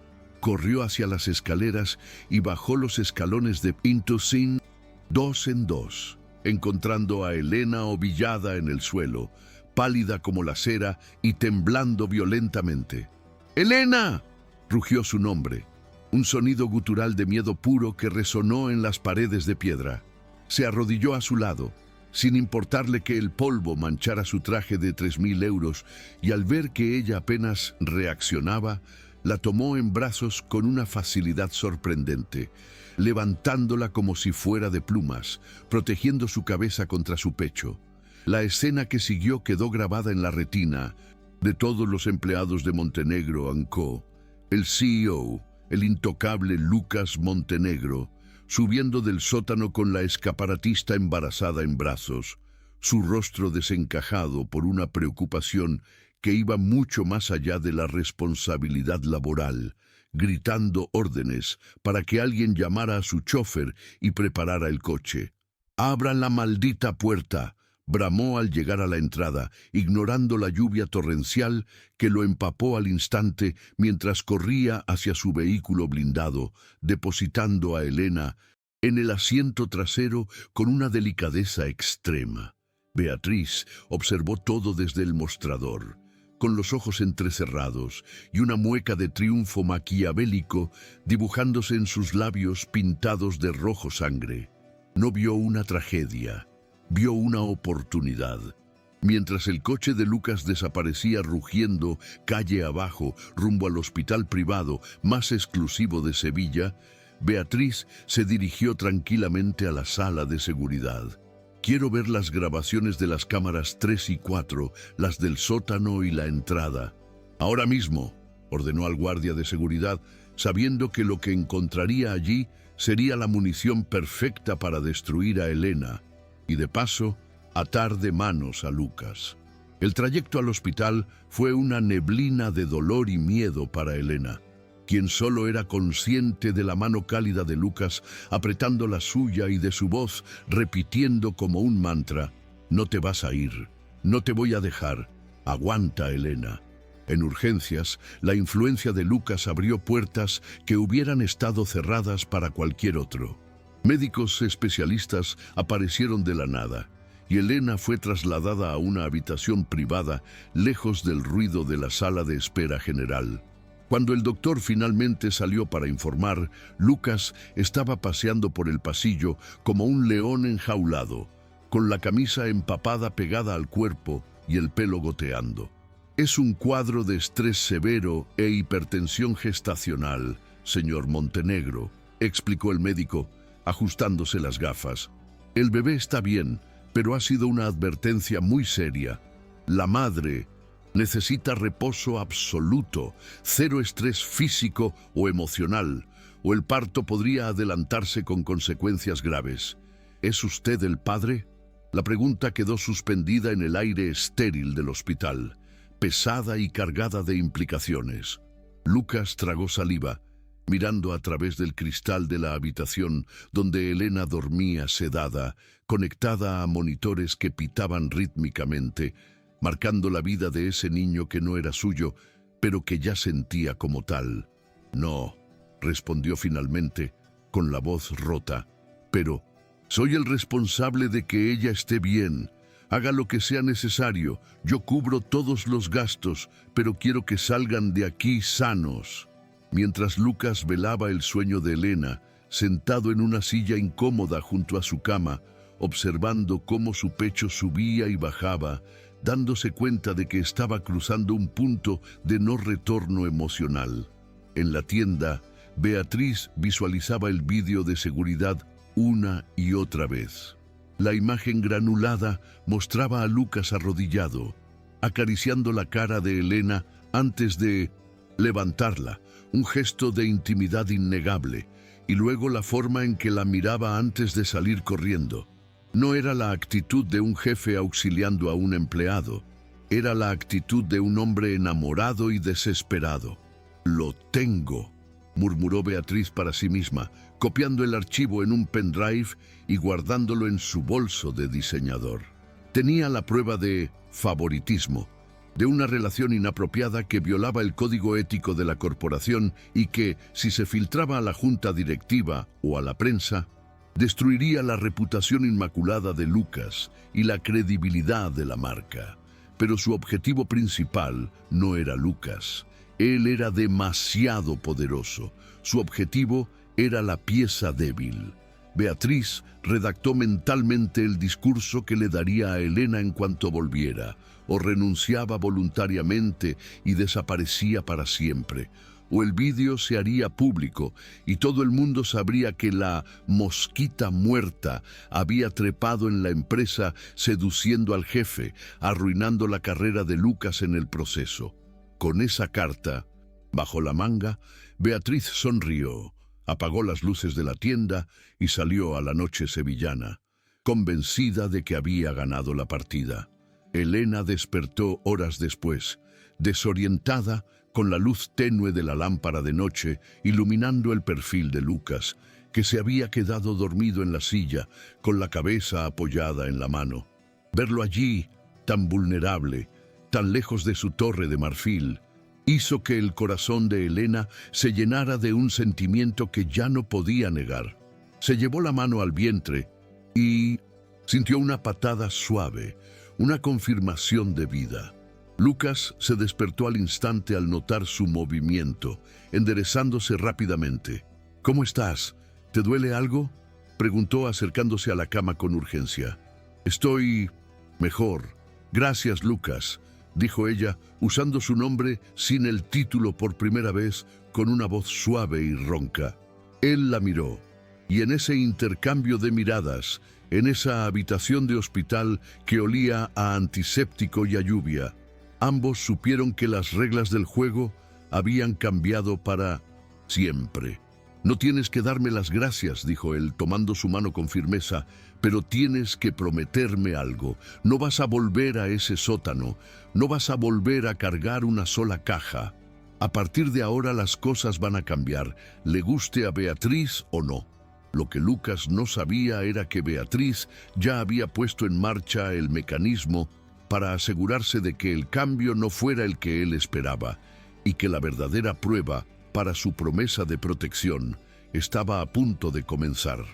Speaker 1: corrió hacia las escaleras y bajó los escalones de Intocin dos en dos, encontrando a Elena ovillada en el suelo, pálida como la cera y temblando violentamente. ¡Elena!, rugió su nombre, un sonido gutural de miedo puro que resonó en las paredes de piedra. Se arrodilló a su lado, sin importarle que el polvo manchara su traje de 3.000 euros, y al ver que ella apenas reaccionaba, la tomó en brazos con una facilidad sorprendente, levantándola como si fuera de plumas, protegiendo su cabeza contra su pecho. La escena que siguió quedó grabada en la retina de todos los empleados de Montenegro & Co. El CEO, el intocable Lucas Montenegro, subiendo del sótano con la escaparatista embarazada en brazos, su rostro desencajado por una preocupación que iba mucho más allá de la responsabilidad laboral, gritando órdenes para que alguien llamara a su chofer y preparara el coche. «¡Abran la maldita puerta!», bramó al llegar a la entrada, ignorando la lluvia torrencial que lo empapó al instante mientras corría hacia su vehículo blindado, depositando a Elena en el asiento trasero con una delicadeza extrema. Beatriz observó todo desde el mostrador, con los ojos entrecerrados y una mueca de triunfo maquiavélico dibujándose en sus labios pintados de rojo sangre. No vio una tragedia, vio una oportunidad. Mientras el coche de Lucas desaparecía rugiendo calle abajo rumbo al hospital privado más exclusivo de Sevilla, Beatriz se dirigió tranquilamente a la sala de seguridad. «Quiero ver las grabaciones de las cámaras 3 y 4, las del sótano y la entrada». «Ahora mismo», ordenó al guardia de seguridad, sabiendo que lo que encontraría allí sería la munición perfecta para destruir a Elena y, de paso, atar de manos a Lucas. El trayecto al hospital fue una neblina de dolor y miedo para Elena, quien solo era consciente de la mano cálida de Lucas apretando la suya y de su voz repitiendo como un mantra: «No te vas a ir, no te voy a dejar, aguanta, Elena». En urgencias, la influencia de Lucas abrió puertas que hubieran estado cerradas para cualquier otro. Médicos especialistas aparecieron de la nada, y Elena fue trasladada a una habitación privada, lejos del ruido de la sala de espera general. Cuando el doctor finalmente salió para informar, Lucas estaba paseando por el pasillo como un león enjaulado, con la camisa empapada pegada al cuerpo y el pelo goteando. «Es un cuadro de estrés severo e hipertensión gestacional, señor Montenegro», explicó el médico, ajustándose las gafas. «El bebé está bien, pero ha sido una advertencia muy seria. La madre necesita reposo absoluto, cero estrés físico o emocional, o el parto podría adelantarse con consecuencias graves. ¿Es usted el padre?». La pregunta quedó suspendida en el aire estéril del hospital, pesada y cargada de implicaciones. Lucas tragó saliva, mirando a través del cristal de la habitación donde Elena dormía sedada, conectada a monitores que pitaban rítmicamente, marcando la vida de ese niño que no era suyo, pero que ya sentía como tal. «No», respondió finalmente, con la voz rota, «pero soy el responsable de que ella esté bien. Haga lo que sea necesario, yo cubro todos los gastos, pero quiero que salgan de aquí sanos». Mientras Lucas velaba el sueño de Elena, sentado en una silla incómoda junto a su cama, observando cómo su pecho subía y bajaba, dándose cuenta de que estaba cruzando un punto de no retorno emocional. En la tienda, Beatriz visualizaba el vídeo de seguridad una y otra vez. La imagen granulada mostraba a Lucas arrodillado, acariciando la cara de Elena antes de levantarla, un gesto de intimidad innegable, y luego la forma en que la miraba antes de salir corriendo. No era la actitud de un jefe auxiliando a un empleado, era la actitud de un hombre enamorado y desesperado. «Lo tengo», murmuró Beatriz para sí misma, copiando el archivo en un pendrive y guardándolo en su bolso de diseñador. Tenía la prueba de favoritismo, de una relación inapropiada que violaba el código ético de la corporación y que, si se filtraba a la junta directiva o a la prensa, destruiría la reputación inmaculada de Lucas y la credibilidad de la marca. Pero su objetivo principal no era Lucas. Él era demasiado poderoso. Su objetivo era la pieza débil. Beatriz redactó mentalmente el discurso que le daría a Elena en cuanto volviera, o renunciaba voluntariamente y desaparecía para siempre, o el vídeo se haría público y todo el mundo sabría que la mosquita muerta había trepado en la empresa seduciendo al jefe, arruinando la carrera de Lucas en el proceso. Con esa carta bajo la manga, Beatriz sonrió, apagó las luces de la tienda y salió a la noche sevillana, convencida de que había ganado la partida. Elena despertó horas después, desorientada, con la luz tenue de la lámpara de noche iluminando el perfil de Lucas, que se había quedado dormido en la silla, con la cabeza apoyada en la mano. Verlo allí, tan vulnerable, tan lejos de su torre de marfil, hizo que el corazón de Elena se llenara de un sentimiento que ya no podía negar. Se llevó la mano al vientre y sintió una patada suave, una confirmación de vida. Lucas se despertó al instante al notar su movimiento, enderezándose rápidamente. «¿Cómo estás? ¿Te duele algo?», preguntó acercándose a la cama con urgencia. «Estoy mejor. Gracias, Lucas», dijo ella, usando su nombre sin el título por primera vez, con una voz suave y ronca. Él la miró, y en ese intercambio de miradas, en esa habitación de hospital que olía a antiséptico y a lluvia, ambos supieron que las reglas del juego habían cambiado para siempre. «No tienes que darme las gracias», dijo él, tomando su mano con firmeza, «pero tienes que prometerme algo. No vas a volver a ese sótano, no vas a volver a cargar una sola caja. A partir de ahora las cosas van a cambiar, le guste a Beatriz o no». Lo que Lucas no sabía era que Beatriz ya había puesto en marcha el mecanismo para asegurarse de que el cambio no fuera el que él esperaba, y que la verdadera prueba para su promesa de protección estaba a punto de comenzar.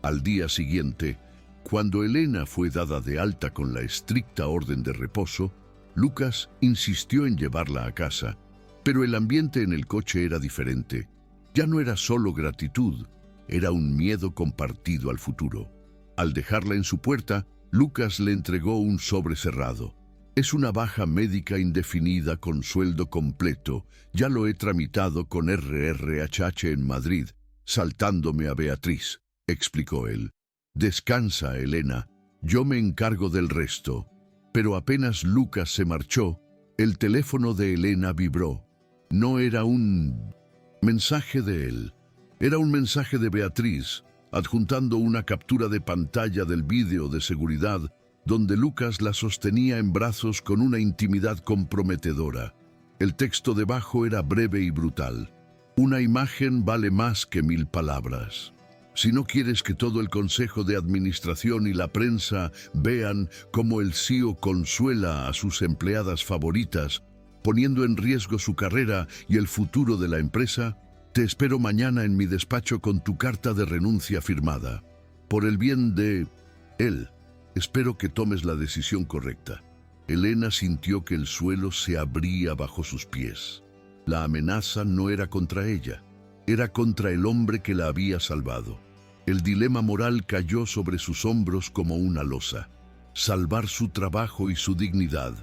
Speaker 1: Al día siguiente, cuando Elena fue dada de alta con la estricta orden de reposo, Lucas insistió en llevarla a casa, pero el ambiente en el coche era diferente. Ya no era solo gratitud, era un miedo compartido al futuro. Al dejarla en su puerta, Lucas le entregó un sobre cerrado. «Es una baja médica indefinida con sueldo completo. Ya lo he tramitado con RRHH en Madrid, saltándome a Beatriz», explicó él. «Descansa, Elena. Yo me encargo del resto». Pero apenas Lucas se marchó, el teléfono de Elena vibró. No era un mensaje de él. Era un mensaje de Beatriz, adjuntando una captura de pantalla del vídeo de seguridad donde Lucas la sostenía en brazos con una intimidad comprometedora. El texto debajo era breve y brutal. «Una imagen vale más que 1000 palabras. Si no quieres que todo el Consejo de Administración y la prensa vean cómo el CEO consuela a sus empleadas favoritas, poniendo en riesgo su carrera y el futuro de la empresa, te espero mañana en mi despacho con tu carta de renuncia firmada. Por el bien de él, espero que tomes la decisión correcta». Elena sintió que el suelo se abría bajo sus pies. La amenaza no era contra ella, era contra el hombre que la había salvado. El dilema moral cayó sobre sus hombros como una losa. Salvar su trabajo y su dignidad,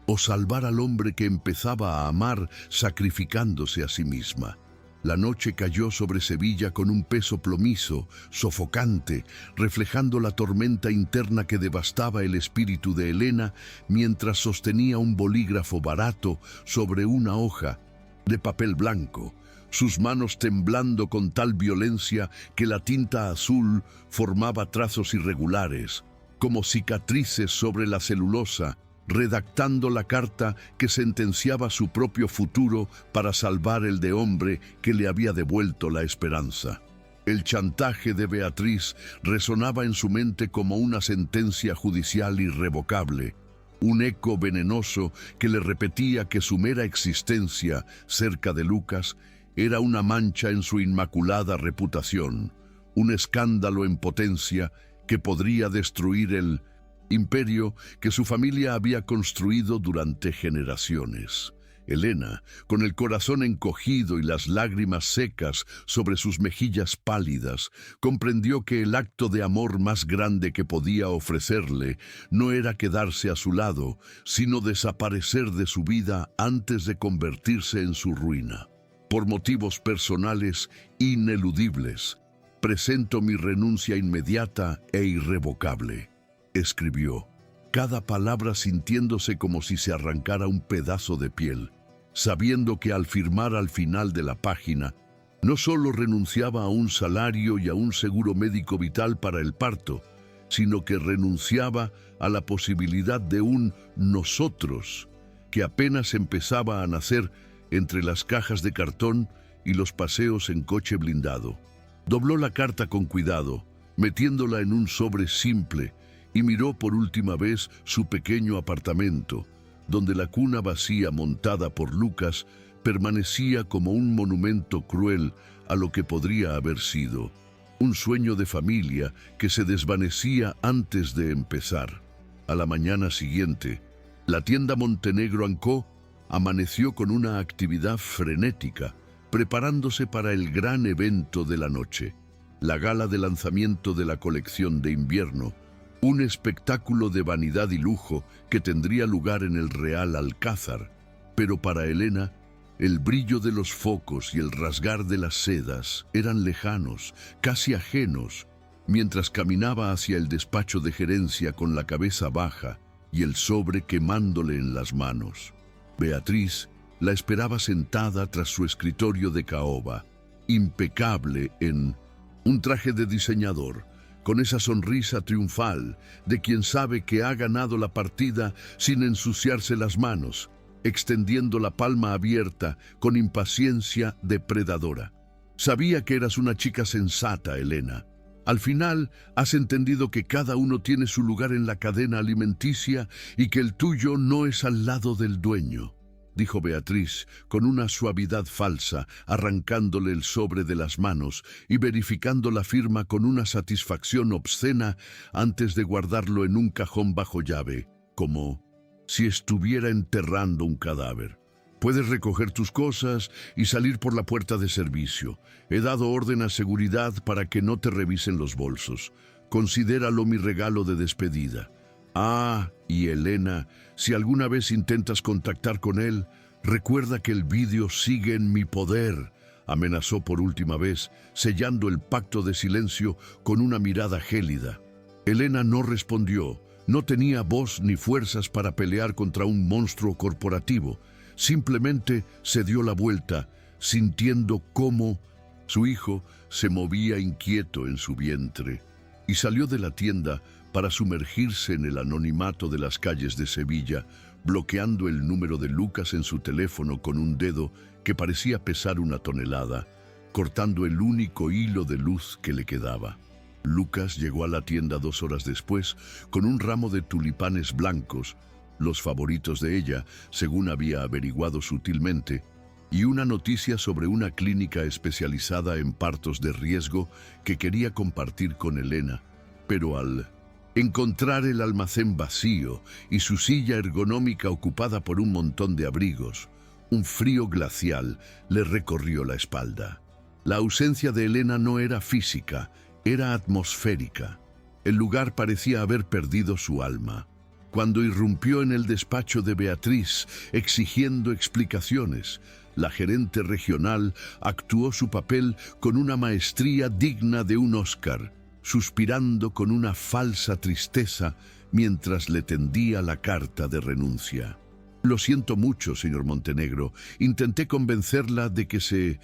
Speaker 1: o salvar al hombre que empezaba a amar sacrificándose a sí misma. La noche cayó sobre Sevilla con un peso plomizo, sofocante, reflejando la tormenta interna que devastaba el espíritu de Elena mientras sostenía un bolígrafo barato sobre una hoja de papel blanco, sus manos temblando con tal violencia que la tinta azul formaba trazos irregulares, como cicatrices sobre la celulosa, redactando la carta que sentenciaba su propio futuro para salvar el de hombre que le había devuelto la esperanza. El chantaje de Beatriz resonaba en su mente como una sentencia judicial irrevocable, un eco venenoso que le repetía que su mera existencia cerca de Lucas era una mancha en su inmaculada reputación, un escándalo en potencia que podría destruir el imperio que su familia había construido durante generaciones. Elena, con el corazón encogido y las lágrimas secas sobre sus mejillas pálidas, comprendió que el acto de amor más grande que podía ofrecerle no era quedarse a su lado, sino desaparecer de su vida antes de convertirse en su ruina. Por motivos personales ineludibles, presento mi renuncia inmediata e irrevocable, escribió, cada palabra sintiéndose como si se arrancara un pedazo de piel, sabiendo que al firmar al final de la página, no solo renunciaba a un salario y a un seguro médico vital para el parto, sino que renunciaba a la posibilidad de un nosotros que apenas empezaba a nacer entre las cajas de cartón y los paseos en coche blindado. Dobló la carta con cuidado, metiéndola en un sobre simple, y miró por última vez su pequeño apartamento, donde la cuna vacía montada por Lucas permanecía como un monumento cruel a lo que podría haber sido, un sueño de familia que se desvanecía antes de empezar. A la mañana siguiente, la tienda Montenegro & Co. amaneció con una actividad frenética, preparándose para el gran evento de la noche, la gala de lanzamiento de la colección de invierno, un espectáculo de vanidad y lujo que tendría lugar en el Real Alcázar. Pero para Elena, el brillo de los focos y el rasgar de las sedas eran lejanos, casi ajenos, mientras caminaba hacia el despacho de gerencia con la cabeza baja y el sobre quemándole en las manos. Beatriz la esperaba sentada tras su escritorio de caoba, impecable en un traje de diseñador, con esa sonrisa triunfal de quien sabe que ha ganado la partida sin ensuciarse las manos, extendiendo la palma abierta con impaciencia depredadora. Sabía que eras una chica sensata, Elena. Al final, has entendido que cada uno tiene su lugar en la cadena alimenticia y que el tuyo no es al lado del dueño, dijo Beatriz con una suavidad falsa, arrancándole el sobre de las manos y verificando la firma con una satisfacción obscena antes de guardarlo en un cajón bajo llave, como si estuviera enterrando un cadáver. Puedes recoger tus cosas y salir por la puerta de servicio. He dado orden a seguridad para que no te revisen los bolsos. Considéralo mi regalo de despedida. Ah, y Elena, si alguna vez intentas contactar con él, recuerda que el vídeo sigue en mi poder, amenazó por última vez, sellando el pacto de silencio con una mirada gélida. Elena no respondió, no tenía voz ni fuerzas para pelear contra un monstruo corporativo, simplemente se dio la vuelta, sintiendo cómo su hijo se movía inquieto en su vientre, y salió de la tienda para sumergirse en el anonimato de las calles de Sevilla, bloqueando el número de Lucas en su teléfono con un dedo que parecía pesar una tonelada, cortando el único hilo de luz que le quedaba. Lucas llegó a la tienda 2 horas después con un ramo de tulipanes blancos, los favoritos de ella, según había averiguado sutilmente, y una noticia sobre una clínica especializada en partos de riesgo que quería compartir con Elena, pero al encontrar el almacén vacío y su silla ergonómica ocupada por un montón de abrigos, un frío glacial le recorrió la espalda. La ausencia de Elena no era física, era atmosférica. El lugar parecía haber perdido su alma. Cuando irrumpió en el despacho de Beatriz, exigiendo explicaciones, la gerente regional actuó su papel con una maestría digna de un Oscar, suspirando con una falsa tristeza mientras le tendía la carta de renuncia. Lo siento mucho, señor Montenegro. Intenté convencerla de que se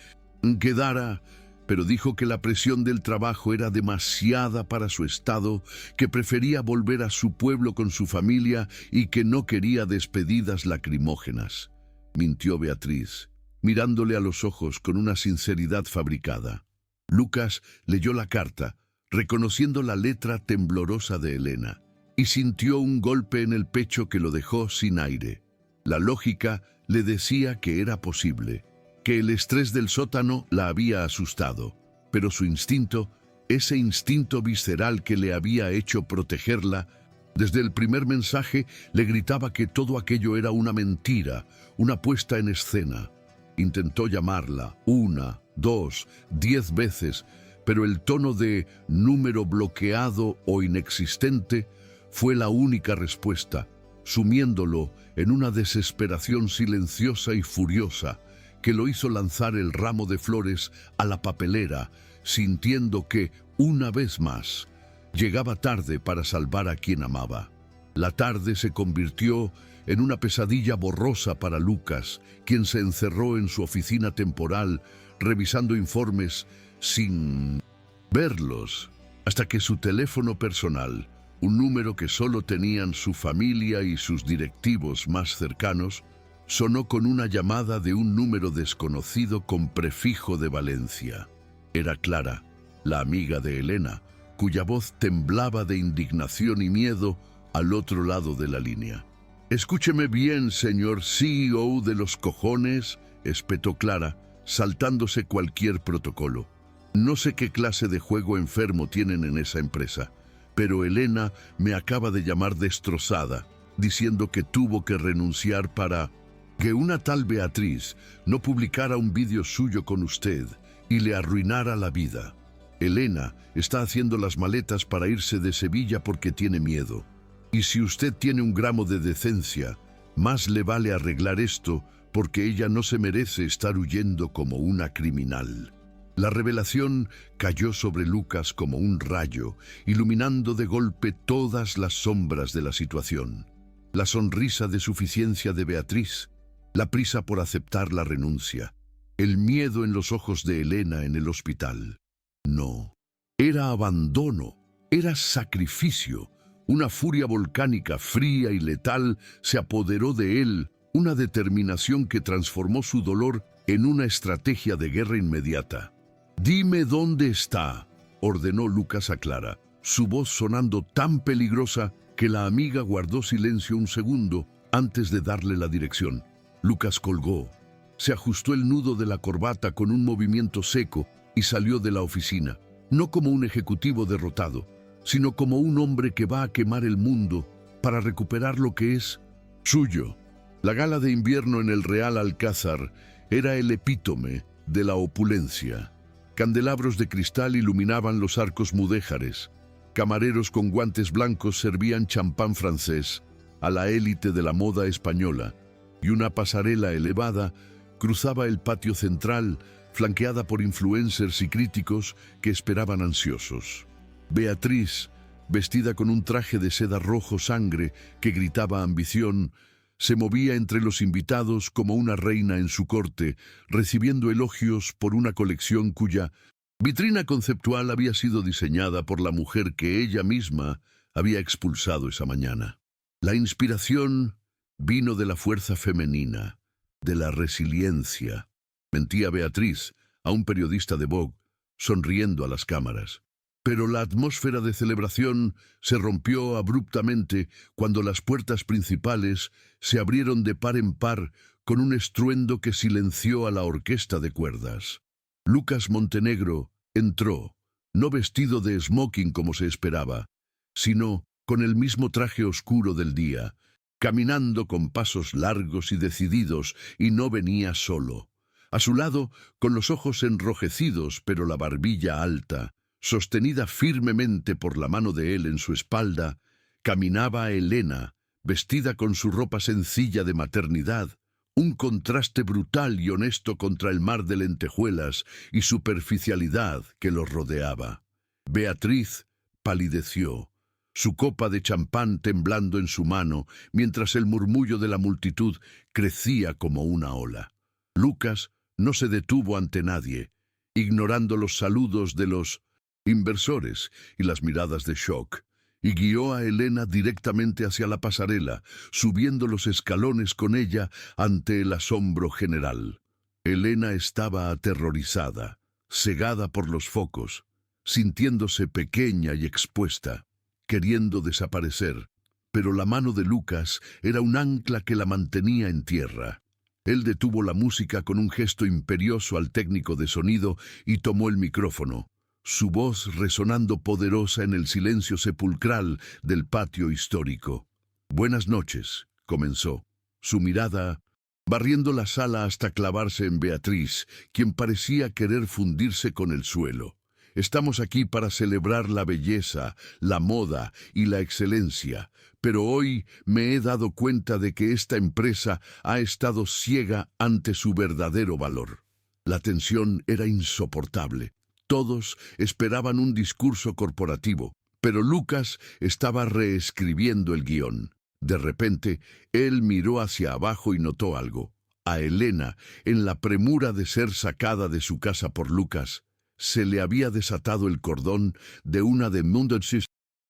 Speaker 1: quedara, pero dijo que la presión del trabajo era demasiada para su estado, que prefería volver a su pueblo con su familia y que no quería despedidas lacrimógenas. Mintió Beatriz, mirándole a los ojos con una sinceridad fabricada. Lucas leyó la carta, reconociendo la letra temblorosa de Elena, y sintió un golpe en el pecho que lo dejó sin aire. La lógica le decía que era posible, que el estrés del sótano la había asustado, pero su instinto, ese instinto visceral que le había hecho protegerla, desde el primer mensaje le gritaba que todo aquello era una mentira, una puesta en escena. Intentó llamarla 1, 2, 10 veces, pero el tono de número bloqueado o inexistente fue la única respuesta, sumiéndolo en una desesperación silenciosa y furiosa que lo hizo lanzar el ramo de flores a la papelera, sintiendo que, una vez más, llegaba tarde para salvar a quien amaba. La tarde se convirtió en una pesadilla borrosa para Lucas, quien se encerró en su oficina temporal, revisando informes sin verlos, hasta que su teléfono personal, un número que solo tenían su familia y sus directivos más cercanos, sonó con una llamada de un número desconocido con prefijo de Valencia. Era Clara, la amiga de Elena, cuya voz temblaba de indignación y miedo al otro lado de la línea. «Escúcheme bien, señor CEO de los cojones», espetó Clara, saltándose cualquier protocolo. «No sé qué clase de juego enfermo tienen en esa empresa, pero Elena me acaba de llamar destrozada, diciendo que tuvo que renunciar para que una tal Beatriz no publicara un vídeo suyo con usted y le arruinara la vida. Elena está haciendo las maletas para irse de Sevilla porque tiene miedo. Y si usted tiene un gramo de decencia, más le vale arreglar esto porque ella no se merece estar huyendo como una criminal». La revelación cayó sobre Lucas como un rayo, iluminando de golpe todas las sombras de la situación. La sonrisa de suficiencia de Beatriz, la prisa por aceptar la renuncia, el miedo en los ojos de Elena en el hospital. No, era abandono, era sacrificio. Una furia volcánica, fría y letal, se apoderó de él, una determinación que transformó su dolor en una estrategia de guerra inmediata. «Dime dónde está», ordenó Lucas a Clara, su voz sonando tan peligrosa que la amiga guardó silencio un segundo antes de darle la dirección. Lucas colgó, se ajustó el nudo de la corbata con un movimiento seco y salió de la oficina, no como un ejecutivo derrotado, sino como un hombre que va a quemar el mundo para recuperar lo que es suyo. La gala de invierno en el Real Alcázar era el epítome de la opulencia. Candelabros de cristal iluminaban los arcos mudéjares. Camareros con guantes blancos servían champán francés a la élite de la moda española, y una pasarela elevada cruzaba el patio central, flanqueada por influencers y críticos que esperaban ansiosos. Beatriz, vestida con un traje de seda rojo sangre que gritaba ambición, se movía entre los invitados como una reina en su corte, recibiendo elogios por una colección cuya vitrina conceptual había sido diseñada por la mujer que ella misma había expulsado esa mañana. La inspiración vino de la fuerza femenina, de la resiliencia, mentía Beatriz a un periodista de Vogue, sonriendo a las cámaras. Pero la atmósfera de celebración se rompió abruptamente cuando las puertas principales se abrieron de par en par con un estruendo que silenció a la orquesta de cuerdas. Lucas Montenegro entró, no vestido de smoking como se esperaba, sino con el mismo traje oscuro del día, caminando con pasos largos y decididos, y no venía solo. A su lado, con los ojos enrojecidos pero la barbilla alta, sostenida firmemente por la mano de él en su espalda, caminaba Elena, vestida con su ropa sencilla de maternidad, un contraste brutal y honesto contra el mar de lentejuelas y superficialidad que los rodeaba. Beatriz palideció, su copa de champán temblando en su mano, mientras el murmullo de la multitud crecía como una ola. Lucas no se detuvo ante nadie, ignorando los saludos de los inversores y las miradas de shock, y guió a Elena directamente hacia la pasarela, subiendo los escalones con ella ante el asombro general. Elena estaba aterrorizada, cegada por los focos, sintiéndose pequeña y expuesta. queriendo desaparecer, pero la mano de Lucas era un ancla que la mantenía en tierra. Él detuvo la música con un gesto imperioso al técnico de sonido y tomó el micrófono, su voz resonando poderosa en el silencio sepulcral del patio histórico. «Buenas noches», comenzó, su mirada barriendo la sala hasta clavarse en Beatriz, quien parecía querer fundirse con el suelo. «Estamos aquí para celebrar la belleza, la moda y la excelencia, pero hoy me he dado cuenta de que esta empresa ha estado ciega ante su verdadero valor». La tensión era insoportable. Todos esperaban un discurso corporativo, pero Lucas estaba reescribiendo el guión. De repente, él miró hacia abajo y notó algo. A Elena, en la premura de ser sacada de su casa por Lucas, se le había desatado el cordón de una de Mundensis,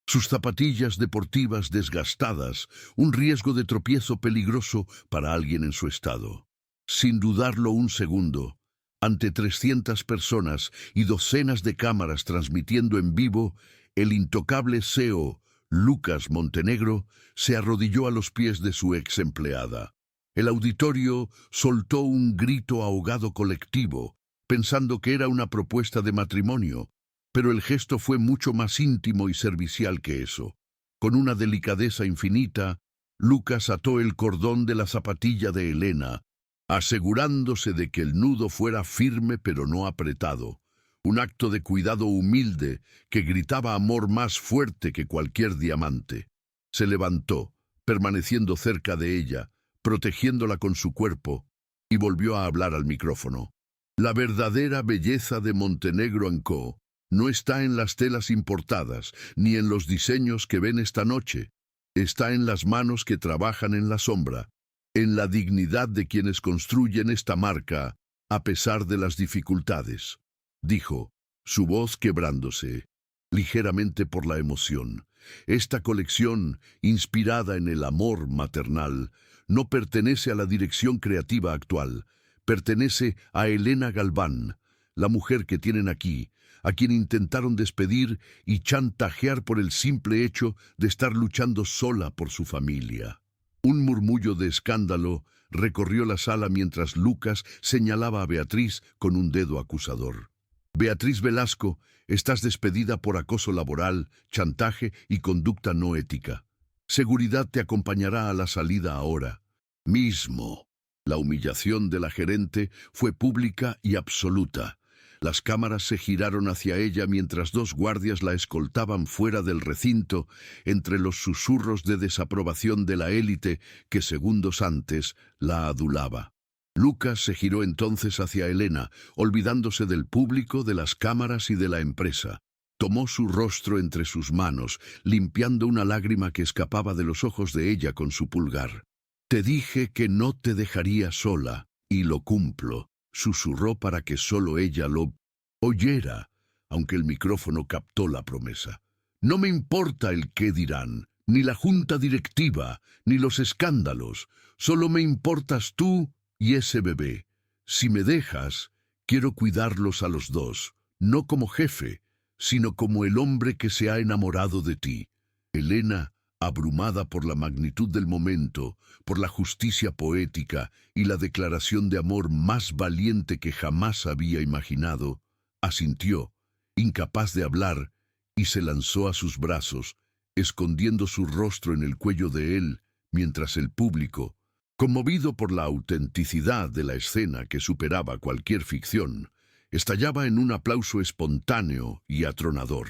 Speaker 1: sus zapatillas deportivas desgastadas, un riesgo de tropiezo peligroso para alguien en su estado. Sin dudarlo un segundo, ante 300 personas y docenas de cámaras transmitiendo en vivo, el intocable CEO, Lucas Montenegro, se arrodilló a los pies de su ex empleada. El auditorio soltó un grito ahogado colectivo, pensando que era una propuesta de matrimonio, pero el gesto fue mucho más íntimo y servicial que eso. Con una delicadeza infinita, Lucas ató el cordón de la zapatilla de Elena, asegurándose de que el nudo fuera firme pero no apretado. Un acto de cuidado humilde que gritaba amor más fuerte que cualquier diamante. Se levantó, permaneciendo cerca de ella, protegiéndola con su cuerpo, y volvió a hablar al micrófono. «La verdadera belleza de Montenegro & Co. no está en las telas importadas, ni en los diseños que ven esta noche. Está en las manos que trabajan en la sombra, en la dignidad de quienes construyen esta marca, a pesar de las dificultades», dijo, su voz quebrándose, ligeramente por la emoción. «Esta colección, inspirada en el amor maternal, no pertenece a la dirección creativa actual, pertenece a Elena Galván, la mujer que tienen aquí, a quien intentaron despedir y chantajear por el simple hecho de estar luchando sola por su familia». Un murmullo de escándalo recorrió la sala mientras Lucas señalaba a Beatriz con un dedo acusador. «Beatriz Velasco, estás despedida por acoso laboral, chantaje y conducta no ética. Seguridad te acompañará a la salida ahora mismo». La humillación de la gerente fue pública y absoluta. Las cámaras se giraron hacia ella mientras 2 guardias la escoltaban fuera del recinto, entre los susurros de desaprobación de la élite que segundos antes la adulaba. Lucas se giró entonces hacia Elena, olvidándose del público, de las cámaras y de la empresa. Tomó su rostro entre sus manos, limpiando una lágrima que escapaba de los ojos de ella con su pulgar. «Te dije que no te dejaría sola, y lo cumplo», susurró para que solo ella lo oyera, aunque el micrófono captó la promesa. «No me importa el qué dirán, ni la junta directiva, ni los escándalos. Solo me importas tú y ese bebé. Si me dejas, quiero cuidarlos a los dos, no como jefe, sino como el hombre que se ha enamorado de ti». Elena, abrumada por la magnitud del momento, por la justicia poética y la declaración de amor más valiente que jamás había imaginado, asintió, incapaz de hablar, y se lanzó a sus brazos, escondiendo su rostro en el cuello de él, mientras el público, conmovido por la autenticidad de la escena que superaba cualquier ficción, estallaba en un aplauso espontáneo y atronador.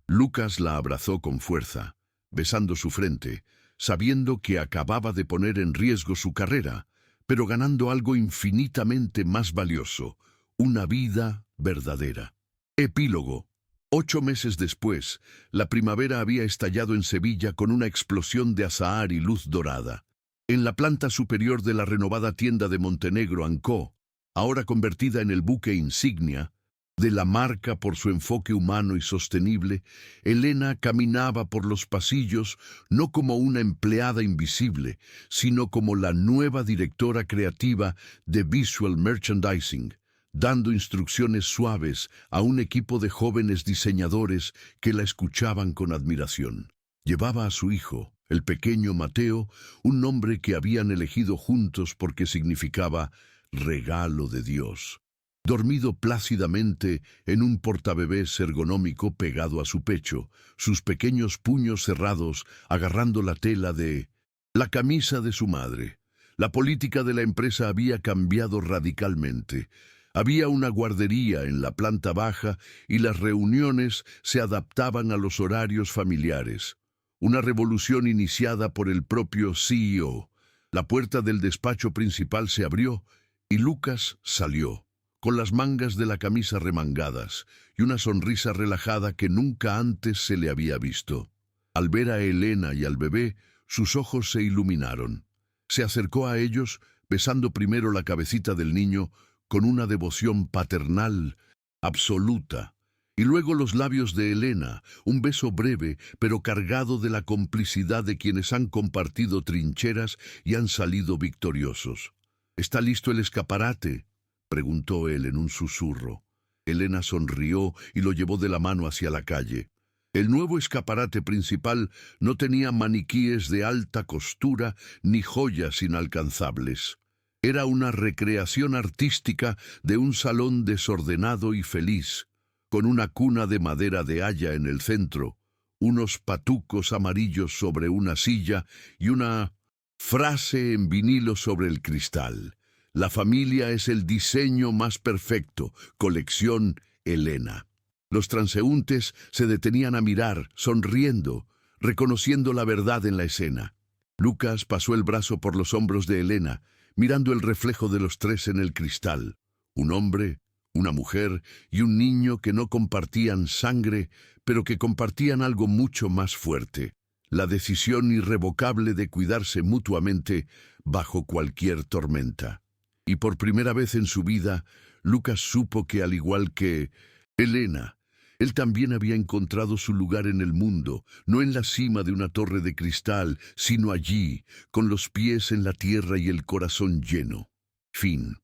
Speaker 1: Lucas la abrazó con fuerza, besando su frente, sabiendo que acababa de poner en riesgo su carrera, pero ganando algo infinitamente más valioso, una vida verdadera. Epílogo. 8 meses después, la primavera había estallado en Sevilla con una explosión de azahar y luz dorada. En la planta superior de la renovada tienda de Montenegro & Co., ahora convertida en el buque insignia de la marca por su enfoque humano y sostenible, Elena caminaba por los pasillos no como una empleada invisible, sino como la nueva directora creativa de Visual Merchandising, dando instrucciones suaves a un equipo de jóvenes diseñadores que la escuchaban con admiración. Llevaba a su hijo, el pequeño Mateo, un nombre que habían elegido juntos porque significaba regalo de Dios. Dormido plácidamente en un portabebés ergonómico pegado a su pecho, sus pequeños puños cerrados agarrando la tela de la camisa de su madre. La política de la empresa había cambiado radicalmente. Había una guardería en la planta baja y las reuniones se adaptaban a los horarios familiares. Una revolución iniciada por el propio CEO. La puerta del despacho principal se abrió y Lucas salió, con las mangas de la camisa remangadas y una sonrisa relajada que nunca antes se le había visto. Al ver a Elena y al bebé, sus ojos se iluminaron. Se acercó a ellos, besando primero la cabecita del niño con una devoción paternal absoluta, y luego los labios de Elena, un beso breve pero cargado de la complicidad de quienes han compartido trincheras y han salido victoriosos. «¿Está listo el escaparate?», preguntó él en un susurro. Elena sonrió y lo llevó de la mano hacia la calle. El nuevo escaparate principal no tenía maniquíes de alta costura ni joyas inalcanzables. Era una recreación artística de un salón desordenado y feliz, con una cuna de madera de haya en el centro, unos patucos amarillos sobre una silla y una frase en vinilo sobre el cristal. «La familia es el diseño más perfecto. Colección Elena». Los transeúntes se detenían a mirar, sonriendo, reconociendo la verdad en la escena. Lucas pasó el brazo por los hombros de Elena, mirando el reflejo de los tres en el cristal. Un hombre, una mujer y un niño que no compartían sangre, pero que compartían algo mucho más fuerte: la decisión irrevocable de cuidarse mutuamente bajo cualquier tormenta. Y por primera vez en su vida, Lucas supo que, al igual que Elena, él también había encontrado su lugar en el mundo, no en la cima de una torre de cristal, sino allí, con los pies en la tierra y el corazón lleno. Fin.